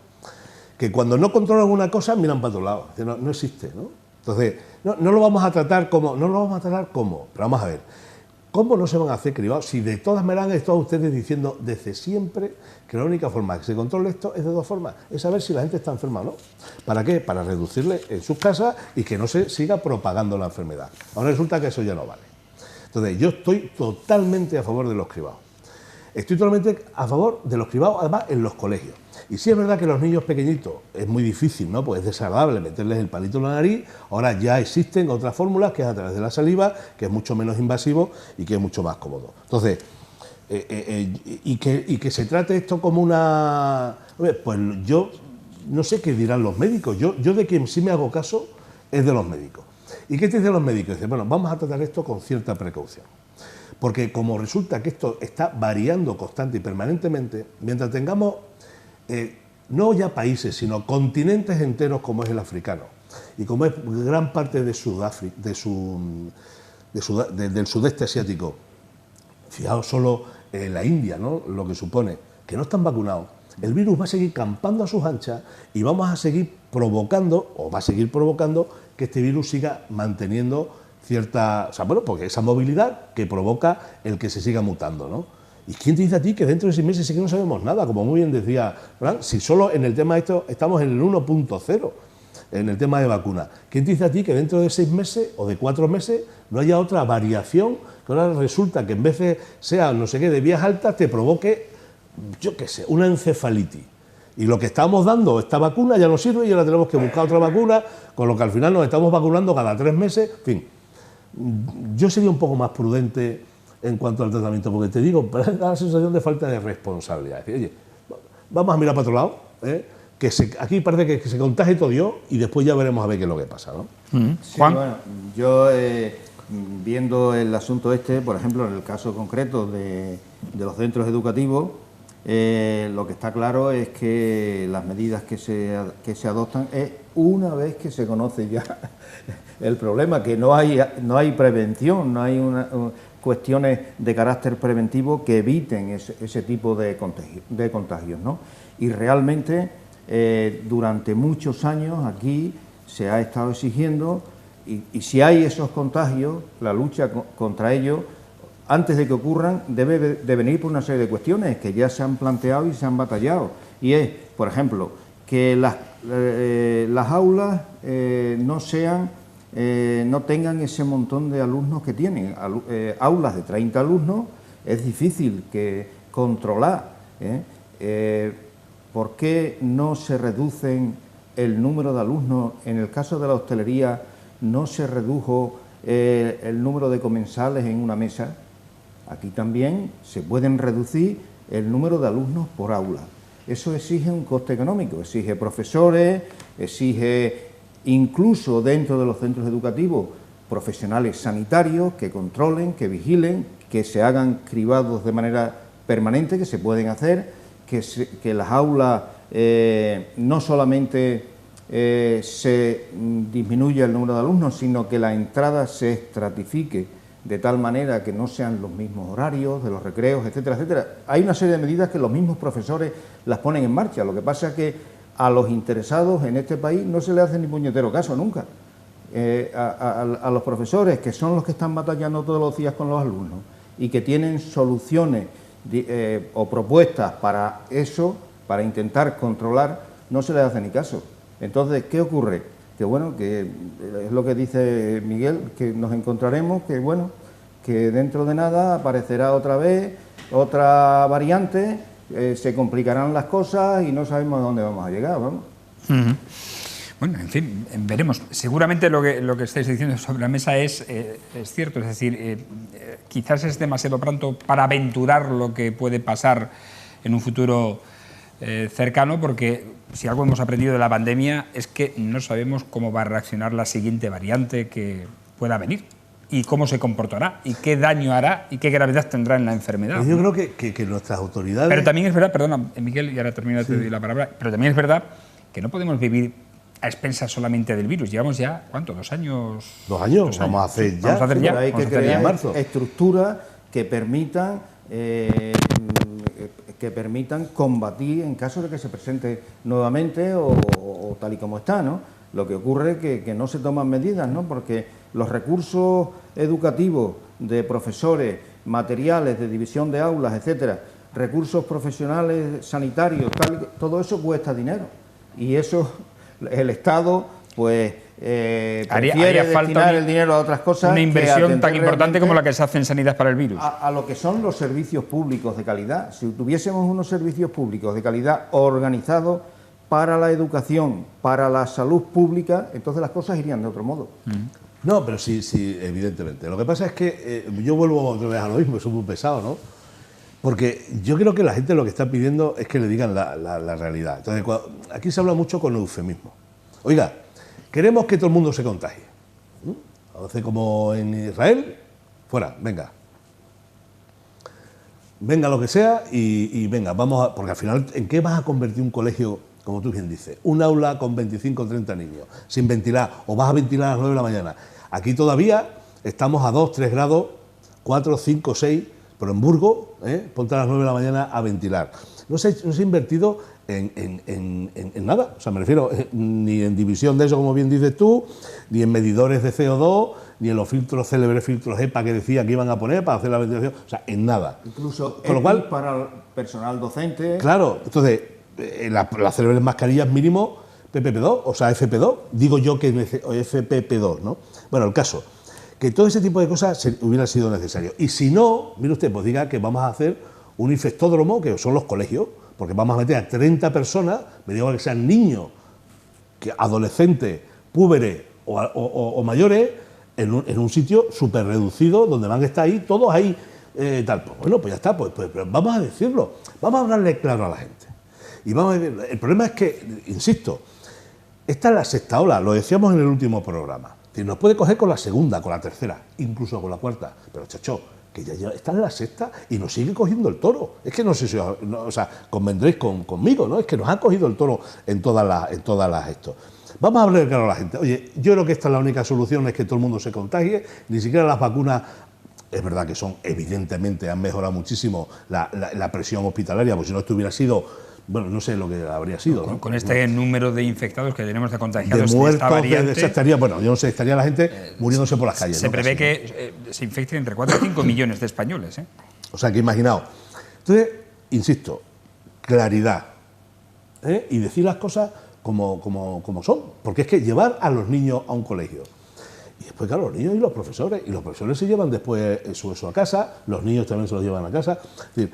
que cuando no controlan una cosa miran para otro lado. Es decir, no existe, ¿no? Entonces, no lo vamos a tratar como... No lo vamos a tratar como... Pero vamos a ver. ¿Cómo no se van a hacer cribados? Si de todas maneras han estado ustedes diciendo desde siempre que la única forma que se controle esto es de dos formas. Es saber si la gente está enferma o no. ¿Para qué? Para reducirle en sus casas y que no se siga propagando la enfermedad. Ahora resulta que eso ya no vale. Entonces, yo estoy totalmente a favor de los cribados. Estoy totalmente a favor de los cribados, además, en los colegios. Y sí es verdad que los niños pequeñitos es muy difícil, ¿no? Pues es desagradable meterles el palito en la nariz. Ahora ya existen otras fórmulas, que es a través de la saliva, que es mucho menos invasivo y que es mucho más cómodo. Entonces, y que se trate esto como una... Pues yo no sé qué dirán los médicos. Yo de quien sí me hago caso es de los médicos. ¿Y qué te dicen los médicos? Dicen, bueno, vamos a tratar esto con cierta precaución. Porque como resulta que esto está variando constante y permanentemente, mientras tengamos no ya países, sino continentes enteros como es el africano y como es gran parte de Sudáfrica, del sudeste asiático, fijaos solo en la India, ¿no? Lo que supone que no están vacunados, el virus va a seguir campando a sus anchas y vamos a seguir provocando, o va a seguir provocando, que este virus siga manteniendo cierta... O sea, bueno, porque esa movilidad que provoca el que se siga mutando, ¿no? ¿Y quién te dice a ti que dentro de 6 meses sí que no sabemos nada? Como muy bien decía Fran, si solo en el tema de esto estamos en el 1.0, en el tema de vacuna. ¿Quién te dice a ti que dentro de 6 meses o de 4 meses no haya otra variación que ahora resulta que en vez de sea no sé qué de vías altas te provoque, yo qué sé, una encefalitis? Y lo que estamos dando, esta vacuna ya no sirve y ahora tenemos que buscar otra vacuna, con lo que al final nos estamos vacunando cada 3 meses. En fin, yo sería un poco más prudente en cuanto al tratamiento, porque te digo, da la sensación de falta de responsabilidad. Es decir, oye, vamos a mirar para otro lado, que aquí parece que se contagie todo Dios y después ya veremos a ver qué es lo que pasa, ¿no? Sí, bueno, yo viendo el asunto por ejemplo, en el caso concreto de los centros educativos, lo que está claro es que las medidas que se adoptan es una vez que se conoce ya el problema, que no hay prevención, no hay cuestiones de carácter preventivo que eviten ese tipo de contagios, ¿no? Y realmente durante muchos años aquí se ha estado exigiendo Y si hay esos contagios, la lucha contra ellos, antes de que ocurran, debe de venir por una serie de cuestiones que ya se han planteado y se han batallado. Y es, por ejemplo, que las aulas no tengan ese montón de alumnos que tienen. Aulas de 30 alumnos es difícil controlar. ¿Por qué no se reducen el número de alumnos? En el caso de la hostelería, no se redujo el número de comensales en una mesa. Aquí también se pueden reducir el número de alumnos por aula. Eso exige un coste económico, exige profesores, exige incluso dentro de los centros educativos profesionales sanitarios que controlen, que vigilen, que se hagan cribados de manera permanente, que se pueden hacer, que las aulas no solamente se disminuya el número de alumnos, sino que la entrada se estratifique de tal manera que no sean los mismos horarios de los recreos, etcétera, etcétera. Hay una serie de medidas que los mismos profesores las ponen en marcha. Lo que pasa es que a los interesados en este país no se les hace ni puñetero caso nunca. A los profesores, que son los que están batallando todos los días con los alumnos y que tienen soluciones o propuestas para eso, para intentar controlar, no se les hace ni caso. Entonces, ¿qué ocurre? Que bueno, que es lo que dice Miguel, que nos encontraremos, que bueno, que dentro de nada aparecerá otra vez otra variante, se complicarán las cosas y no sabemos a dónde vamos a llegar, vamos. Bueno, en fin, veremos. Seguramente lo que estáis diciendo sobre la mesa es cierto, es decir, quizás es demasiado pronto para aventurar lo que puede pasar en un futuro cercano, porque si algo hemos aprendido de la pandemia es que no sabemos cómo va a reaccionar la siguiente variante que pueda venir y cómo se comportará y qué daño hará y qué gravedad tendrá en la enfermedad. Yo creo que nuestras autoridades... Pero también es verdad, perdona, Miguel, y ahora termino de pedir la palabra, pero también es verdad que no podemos vivir a expensas solamente del virus. Llevamos ya, ¿cuánto? ¿2 años? 2 años, vamos a hacer ya. Vamos a hacer ya. Hay que crear estructuras que permitan combatir en caso de que se presente nuevamente o tal y como está, ¿no? Lo que ocurre es que no se toman medidas, ¿no? Porque los recursos educativos de profesores, materiales de división de aulas, etcétera, recursos profesionales sanitarios, todo eso cuesta dinero. Y eso el Estado, pues, prefiere destinar el dinero a otras cosas. Una inversión tan importante como la que se hace en sanidad para el virus. A lo que son los servicios públicos de calidad. Si tuviésemos unos servicios públicos de calidad organizados para la educación, para la salud pública, entonces las cosas irían de otro modo. No, pero sí, evidentemente. Lo que pasa es que yo vuelvo otra vez a lo mismo, soy muy pesado, ¿no? Porque yo creo que la gente lo que está pidiendo es que le digan la realidad. Entonces, aquí se habla mucho con eufemismo. Oiga, queremos que todo el mundo se contagie. Hace como en Israel, fuera, venga. Venga lo que sea y venga, vamos a... Porque al final, ¿en qué vas a convertir un colegio, como tú bien dices? Un aula con 25 o 30 niños, sin ventilar, o vas a ventilar a las 9 de la mañana. Aquí todavía estamos a 2, 3 grados, 4, 5, 6... Pero en Burgos, ponte a las 9 de la mañana a ventilar. No se ha invertido en nada. O sea, me refiero ni en división de eso, como bien dices tú, ni en medidores de CO2, ni en los célebres filtros EPA que decía que iban a poner para hacer la ventilación. O sea, en nada. Incluso con lo cual, para el personal docente. Claro, entonces, las célebres mascarillas mínimo PPP2, o sea, FP2. Digo yo que FPP2, ¿no? Bueno, el caso... que todo ese tipo de cosas hubiera sido necesario. Y si no, mire usted, pues diga que vamos a hacer un infectódromo, que son los colegios, porque vamos a meter a 30 personas, me digo que sean niños, adolescentes, púberes o mayores, en un sitio súper reducido, donde van a estar ahí, todos ahí, tal. Pues bueno, pues ya está, pues vamos a decirlo, vamos a hablarle claro a la gente. Y vamos a ver, el problema es que, insisto, esta es la sexta ola, lo decíamos en el último programa. Nos puede coger con la segunda, con la tercera, incluso con la cuarta. Pero, chacho, que ya está en la sexta y nos sigue cogiendo el toro. Es que no sé si convendréis conmigo, ¿no? Es que nos ha cogido el toro en todas las esto. Vamos a hablar claro a la gente. Oye, yo creo que esta es la única solución, es que todo el mundo se contagie. Ni siquiera las vacunas, es verdad que evidentemente han mejorado muchísimo la presión hospitalaria, porque si no esto hubiera sido bueno, no sé lo que habría sido. ¿No? Con este número de infectados que tenemos de contagiados de muertos, esta variante, estaría, bueno, yo no sé, estaría la gente muriéndose por las calles. Se ¿no? prevé Casi, que se infecten entre 4 y 5 millones de españoles. O sea, que imaginaos. Entonces, insisto, claridad. Y decir las cosas como son. Porque es que llevar a los niños a un colegio. Y después, claro, los niños y los profesores se llevan después eso a casa, los niños también se los llevan a casa. Es decir,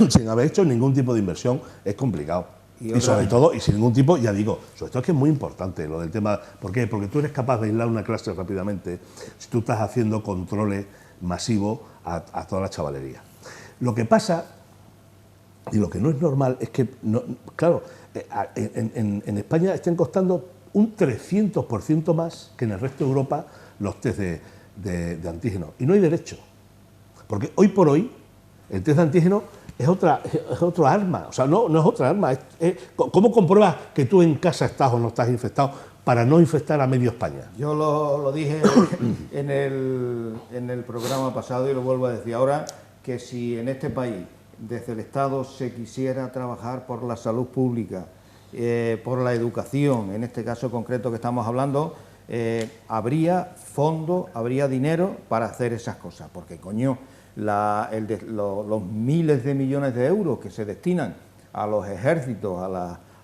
sin haber hecho ningún tipo de inversión es complicado. Y sobre todo, y sin ningún tipo, ya digo, sobre todo es que es muy importante lo del tema. ¿Por qué? Porque tú eres capaz de aislar una clase rápidamente si tú estás haciendo controles masivos a toda la chavalería. Lo que pasa, y lo que no es normal, es que, claro, en España están costando un 300% más que en el resto de Europa los test de antígenos. Y no hay derecho. Porque hoy por hoy, el test de antígenos es otra arma. O sea, no es otra arma. ¿Cómo compruebas que tú en casa estás o no estás infectado para no infectar a medio España? Yo lo dije en el programa pasado y lo vuelvo a decir ahora, que si en este país, desde el Estado, se quisiera trabajar por la salud pública, por la educación, en este caso concreto que estamos hablando, habría fondos, habría dinero para hacer esas cosas, porque coño, los miles de millones de euros que se destinan a los ejércitos,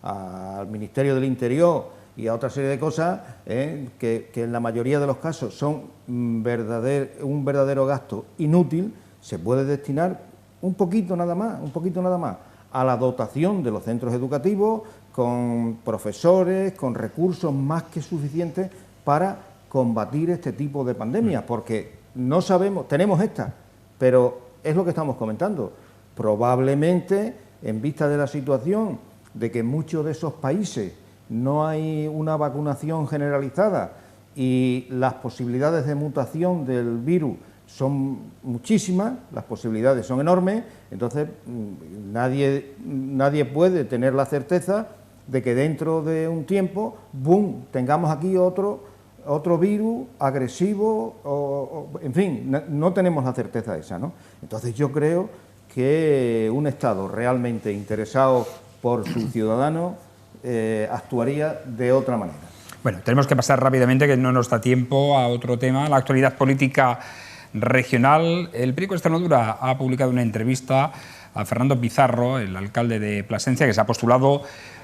al Ministerio del Interior y a otra serie de cosas, que en la mayoría de los casos son un verdadero gasto inútil, se puede destinar un poquito nada más, a la dotación de los centros educativos, con profesores, con recursos más que suficientes para combatir este tipo de pandemias, porque no sabemos, tenemos esta, pero es lo que estamos comentando. Probablemente, en vista de la situación de que en muchos de esos países no hay una vacunación generalizada y las posibilidades de mutación del virus son muchísimas, las posibilidades son enormes, entonces nadie puede tener la certeza de que dentro de un tiempo, ¡boom!, tengamos aquí otro virus agresivo, en fin, no tenemos la certeza esa, ¿no? Entonces yo creo que un Estado realmente interesado por sus ciudadanos actuaría de otra manera. Bueno, tenemos que pasar rápidamente, que no nos da tiempo, a otro tema, la actualidad política regional. El periódico Extremadura ha publicado una entrevista a Fernando Pizarro, el alcalde de Plasencia, que se ha postulado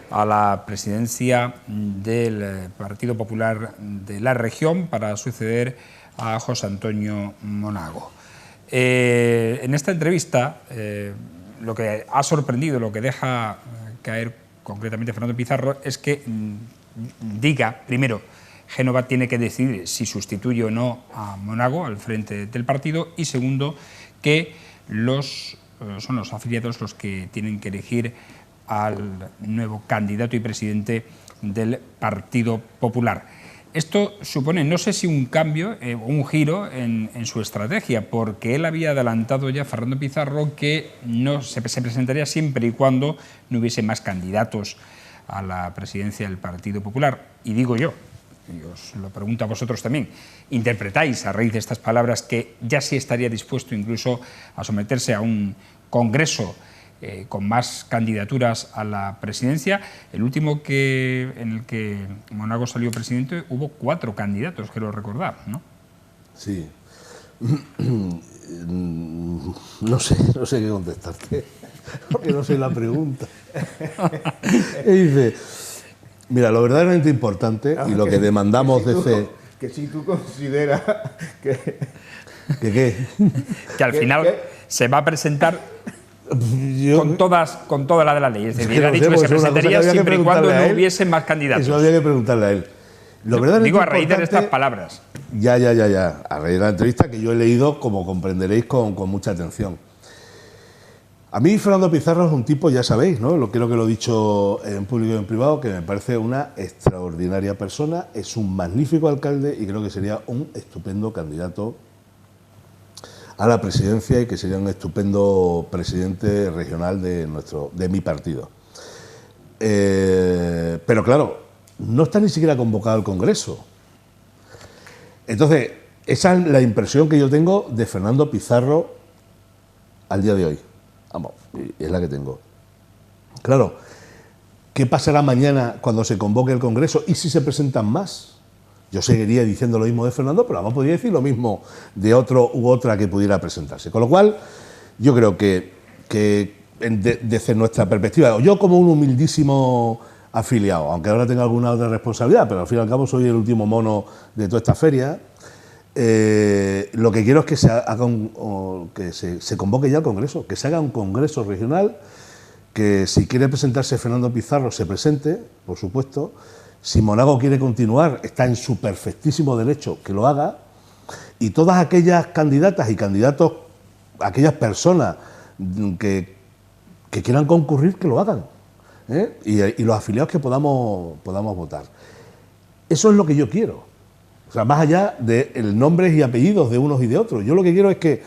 a la presidencia del Partido Popular de la región para suceder a José Antonio Monago. En esta entrevista, lo que ha sorprendido, lo que deja caer concretamente Fernando Pizarro, es que diga, primero, Génova tiene que decidir si sustituye o no a Monago al frente del partido, y segundo, que son los afiliados los que tienen que elegir al nuevo candidato y presidente del Partido Popular. Esto supone, no sé si un cambio o un giro en su estrategia, porque él había adelantado ya, Fernando Pizarro, que no se presentaría siempre y cuando no hubiese más candidatos a la presidencia del Partido Popular. Y digo yo, y os lo pregunto a vosotros también, ¿interpretáis a raíz de estas palabras que ya sí estaría dispuesto incluso a someterse a un congreso con más candidaturas a la presidencia? El último en el que Monago salió presidente hubo 4 candidatos, quiero recordar, ¿no? Sí. No sé qué contestarte, porque no sé la pregunta. Y dice, mira, lo verdaderamente importante y lo que demandamos desde... Que si tú consideras que... Que al final se va a presentar con toda la de la ley. Es decir, ha dicho que se presentaría siempre y cuando no hubiese más candidatos. Eso había que preguntarle a él. Digo, a raíz de estas palabras. Ya. A raíz de la entrevista que yo he leído, como comprenderéis, con mucha atención. A mí Fernando Pizarro es un tipo, ya sabéis, ¿no? Creo que lo he dicho en público y en privado, que me parece una extraordinaria persona, es un magnífico alcalde y creo que sería un estupendo candidato a la presidencia y que sería un estupendo presidente regional de mi partido. Pero claro, no está ni siquiera convocado al Congreso. Entonces, esa es la impresión que yo tengo de Fernando Pizarro al día de hoy. Vamos, es la que tengo. Claro, ¿qué pasará mañana cuando se convoque el Congreso y si se presentan más? Yo seguiría diciendo lo mismo de Fernando, pero además podría decir lo mismo de otro u otra que pudiera presentarse. Con lo cual, yo creo que desde nuestra perspectiva, yo como un humildísimo afiliado, aunque ahora tenga alguna otra responsabilidad, pero al fin y al cabo soy el último mono de toda esta feria, lo que quiero es que se convoque ya el Congreso, que se haga un Congreso regional, que si quiere presentarse Fernando Pizarro se presente, por supuesto. Si Monago quiere continuar, está en su perfectísimo derecho que lo haga, y todas aquellas candidatas y candidatos, aquellas personas que quieran concurrir, que lo hagan, ¿eh? Y los afiliados que podamos votar. Eso es lo que yo quiero. O sea, más allá de nombres y apellidos de unos y de otros. Yo lo que quiero es que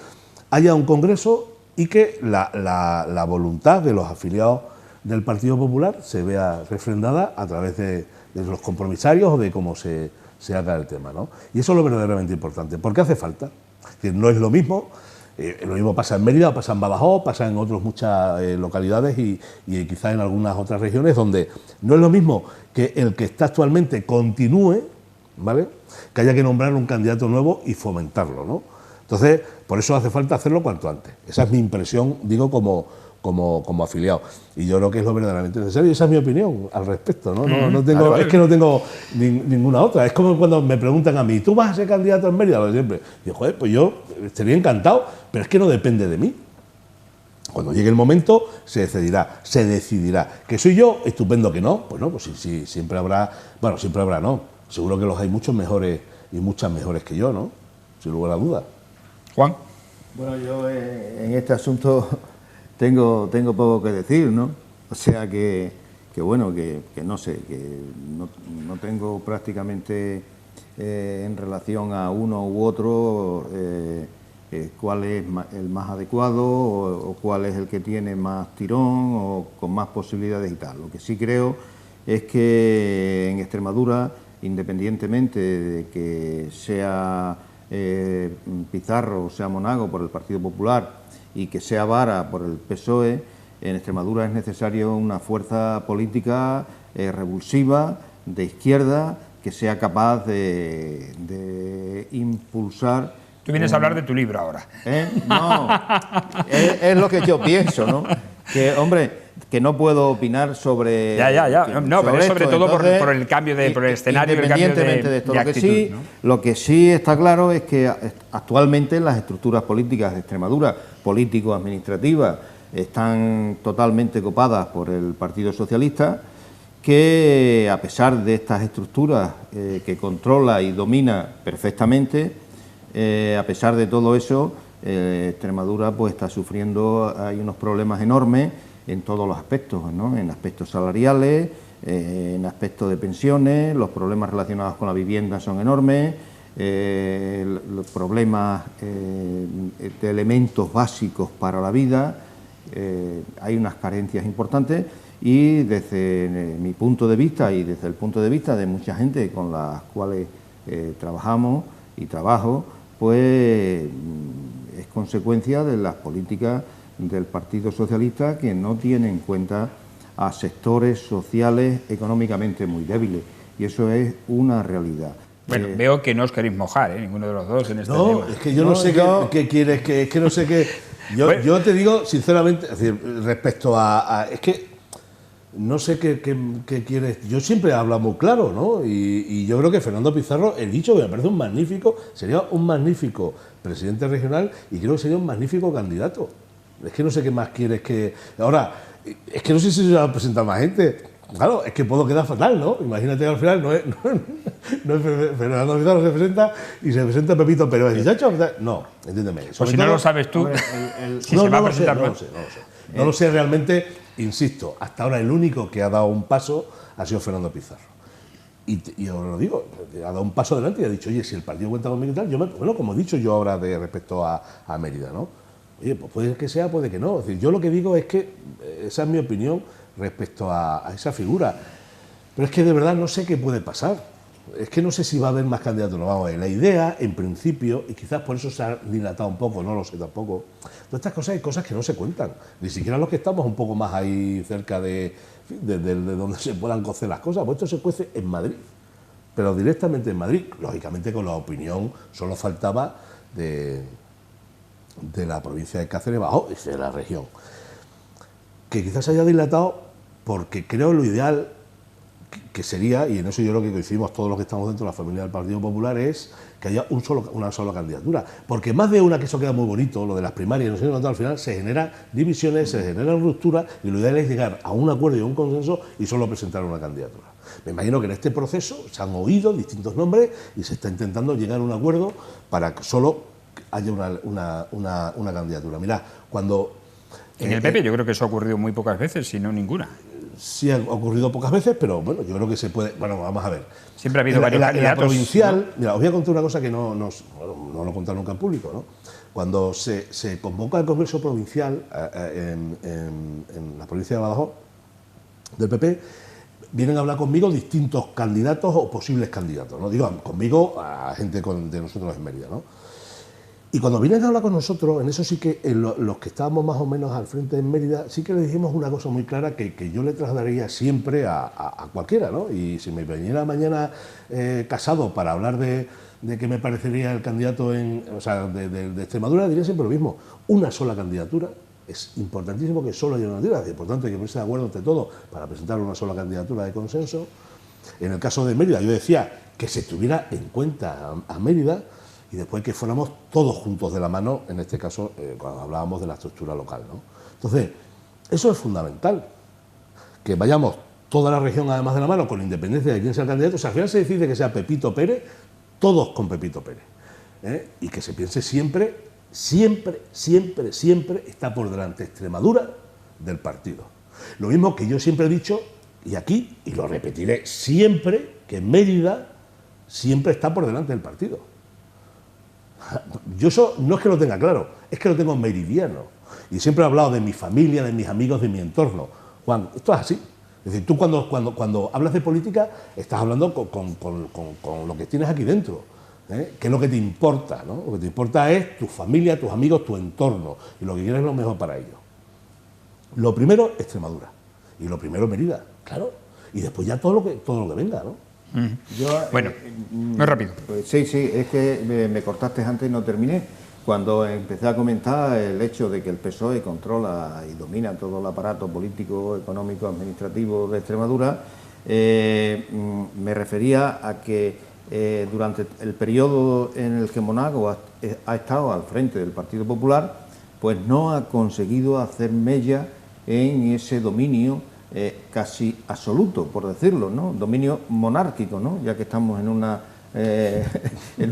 haya un congreso y que la voluntad de los afiliados del Partido Popular se vea refrendada a través de los compromisarios o de cómo se haga el tema, ¿no? Y eso es lo verdaderamente importante, porque hace falta. Es decir, no es lo mismo pasa en Mérida, pasa en Badajoz, pasa en otras muchas localidades y quizás en algunas otras regiones donde no es lo mismo que el que está actualmente continúe, ¿vale?, que haya que nombrar un candidato nuevo y fomentarlo, ¿no? Entonces, por eso hace falta hacerlo cuanto antes. Esa es mi impresión, digo, como afiliado. Y yo creo que es lo verdaderamente necesario y esa es mi opinión al respecto, ¿no? No tengo, es que no tengo ninguna otra. Es como cuando me preguntan a mí, ¿tú vas a ser candidato en Mérida? Lo de siempre. Digo, joder, pues yo estaría encantado, pero es que no depende de mí. Cuando llegue el momento se decidirá. ¿Que soy yo? Estupendo que no. Pues no, pues sí, siempre habrá, bueno, siempre habrá no. Seguro que los hay muchos mejores y muchas mejores que yo, ¿no? Sin lugar a duda. Juan. Bueno, yo en este asunto tengo poco que decir, ¿no? O sea que bueno, que no sé, que no tengo prácticamente en relación a uno u otro cuál es el más adecuado o cuál es el que tiene más tirón o con más posibilidades y tal. Lo que sí creo es que en Extremadura, independientemente de que sea Pizarro o sea Monago por el Partido Popular y que sea Vara por el PSOE, en Extremadura es necesario una fuerza política revulsiva, de izquierda, que sea capaz de impulsar... Tú vienes a hablar de tu libro ahora. No, es lo que yo pienso, ¿no? Que, hombre, que no puedo opinar sobre... No, pero es sobre todo entonces, por el cambio por el escenario, independientemente de esto. Lo que sí está claro es que actualmente las estructuras políticas de Extremadura, político-administrativas, están totalmente copadas por el Partido Socialista, que a pesar de estas estructuras que controla y domina perfectamente, a pesar de todo eso, Extremadura pues está sufriendo, hay unos problemas enormes en todos los aspectos, ¿no? En aspectos salariales, en aspectos de pensiones, los problemas relacionados con la vivienda son enormes, los problemas de elementos básicos para la vida, hay unas carencias importantes y desde mi punto de vista y desde el punto de vista de mucha gente con las cuales trabajamos y trabajo, pues es consecuencia de las políticas del Partido Socialista que no tiene en cuenta a sectores sociales económicamente muy débiles y eso es una realidad. Bueno, veo que no os queréis mojar, ninguno de los dos en este tema. No, es que yo no sé qué quieres, es que no sé qué... Yo te digo sinceramente, es decir, respecto es que no sé qué quieres. Yo siempre he hablado muy claro, ¿no? Y yo creo que Fernando Pizarro, he dicho que me parece sería un magnífico presidente regional y creo que sería un magnífico candidato. Es que no sé qué más quieres que... Ahora, es que no sé si se va a presentar más gente. Claro, es que puedo quedar fatal, ¿no? Imagínate que al final no es Fernando Pizarro se presenta y se presenta Pepito Pérez. ¿Y Chacho? No, entiéndeme. Pues si no lo sabes tú, si se va a presentar... No lo sé. No lo sé realmente, insisto, hasta ahora el único que ha dado un paso ha sido Fernando Pizarro. Y ahora lo digo, ha dado un paso adelante y ha dicho, oye, si el partido cuenta conmigo y tal, bueno, como he dicho yo ahora respecto a Mérida, ¿no? Oye, pues puede que sea, puede que no. Es decir, yo lo que digo es que, esa es mi opinión respecto a esa figura. Pero es que de verdad no sé qué puede pasar. Es que no sé si va a haber más candidaturas. Vamos a ver, la idea, en principio, y quizás por eso se ha dilatado un poco, no lo sé tampoco, todas estas cosas hay cosas que no se cuentan. Ni siquiera los que estamos un poco más ahí cerca de donde se puedan cocer las cosas. Pues esto se cuece en Madrid, pero directamente en Madrid. Lógicamente con la opinión solo faltaba de la provincia de Cáceres Bajo y de la región. Que quizás se haya dilatado porque creo lo ideal que sería, y en eso yo creo que coincidimos todos los que estamos dentro de la familia del Partido Popular, es que haya una sola candidatura. Porque más de una, que eso queda muy bonito, lo de las primarias, no sé cuánto, al final se generan divisiones, se generan rupturas, y lo ideal es llegar a un acuerdo y a un consenso y solo presentar una candidatura. Me imagino que en este proceso se han oído distintos nombres y se está intentando llegar a un acuerdo para que solo haya una candidatura. Mirad, cuando... En el PP yo creo que eso ha ocurrido muy pocas veces, si no ninguna. Sí ha ocurrido pocas veces, pero bueno, yo creo que se puede... Bueno, vamos a ver. Siempre ha habido varios candidatos. En la provincial, ¿no? Mira, os voy a contar una cosa que no lo he contado nunca en público, ¿no? Cuando se convoca el Congreso Provincial en la provincia de Badajoz, del PP, vienen a hablar conmigo distintos candidatos o posibles candidatos, ¿no? Digo, conmigo a gente de nosotros en Mérida, ¿no? Y cuando vienen a hablar con nosotros, en eso sí que los que estábamos más o menos al frente en Mérida, sí que le dijimos una cosa muy clara que yo le trasladaría siempre a cualquiera, ¿no? Y si me viniera mañana Casado para hablar de qué me parecería el candidato de Extremadura, diría siempre lo mismo. Una sola candidatura. Es importantísimo que solo haya una candidatura. Por tanto, hay que ponerse de acuerdo entre todos para presentar una sola candidatura de consenso. En el caso de Mérida, yo decía que se tuviera en cuenta a Mérida, y después que fuéramos todos juntos de la mano, en este caso, cuando hablábamos de la estructura local, ¿no? Entonces, eso es fundamental, que vayamos toda la región además de la mano, con independencia de quién sea el candidato. O sea, al final se decide que sea Pepito Pérez, todos con Pepito Pérez, y que se piense siempre está por delante Extremadura del partido. Lo mismo que yo siempre he dicho, y aquí, y lo repetiré siempre, que Mérida siempre está por delante del partido. Yo eso no es que lo tenga claro, es que lo tengo meridiano. Y siempre he hablado de mi familia, de mis amigos, de mi entorno. Juan, esto es así. Es decir, tú cuando hablas de política estás hablando con lo que tienes aquí dentro, ¿eh? ¿Qué es lo que te importa, ¿no? Lo que te importa es tu familia, tus amigos, tu entorno. Y lo que quieres es lo mejor para ellos. Lo primero, Extremadura. Y lo primero, Mérida, claro. Y después ya todo lo que venga, ¿no? Bueno, muy rápido. Pues sí, es que me cortaste antes y no terminé. Cuando empecé a comentar el hecho de que el PSOE controla y domina todo el aparato político, económico, administrativo de Extremadura, me refería a que durante el periodo en el que Monago ha estado al frente del Partido Popular, pues no ha conseguido hacer mella en ese dominio casi absoluto, por decirlo, ¿no? Dominio monárquico, ¿no? Ya que estamos en un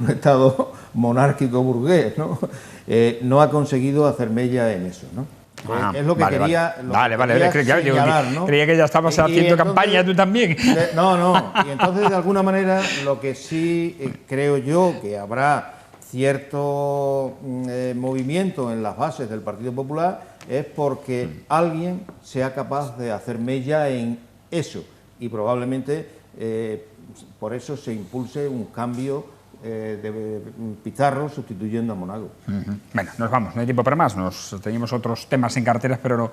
estado monárquico burgués, ¿no? No ha conseguido hacer mella en eso, ¿no? Es lo que quería señalar, ¿no? Creía que ya estabas haciendo entonces, campaña tú también. No. Y entonces, de alguna manera, lo que sí creo yo que habrá cierto movimiento en las bases del Partido Popular es porque alguien sea capaz de hacer mella en eso y probablemente por eso se impulse un cambio de Pizarro sustituyendo a Monago. Bueno, nos vamos, no hay tiempo para más. Teníamos otros temas en carteras, pero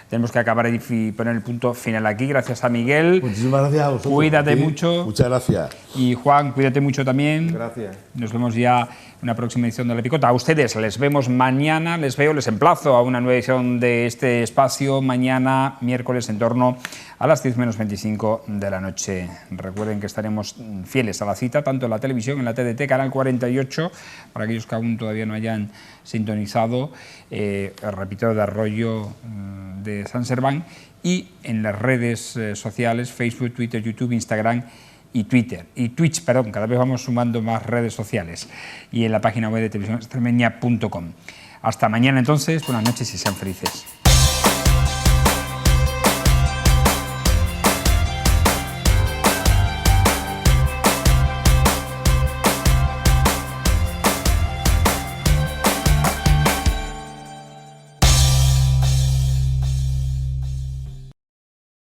tenemos que acabar y poner el punto final aquí. Gracias a Miguel. Muchísimas gracias a vosotros. Cuídate mucho. Muchas gracias. Y Juan, cuídate mucho también. Gracias. Nos vemos ya en una próxima edición de La Picota. A ustedes les vemos mañana, les emplazo a una nueva edición de este espacio mañana, miércoles, en torno a las 10 menos 25 de la noche. Recuerden que estaremos fieles a la cita, tanto en la televisión, en la TDT, canal 48, para aquellos que aún todavía no hayan sintonizado, repito, de Arroyo de San Serván, y en las redes sociales, Facebook, Twitter, YouTube, Instagram y Twitch, cada vez vamos sumando más redes sociales, y en la página web de televisiónextremeña.com. Hasta mañana entonces, buenas noches y sean felices.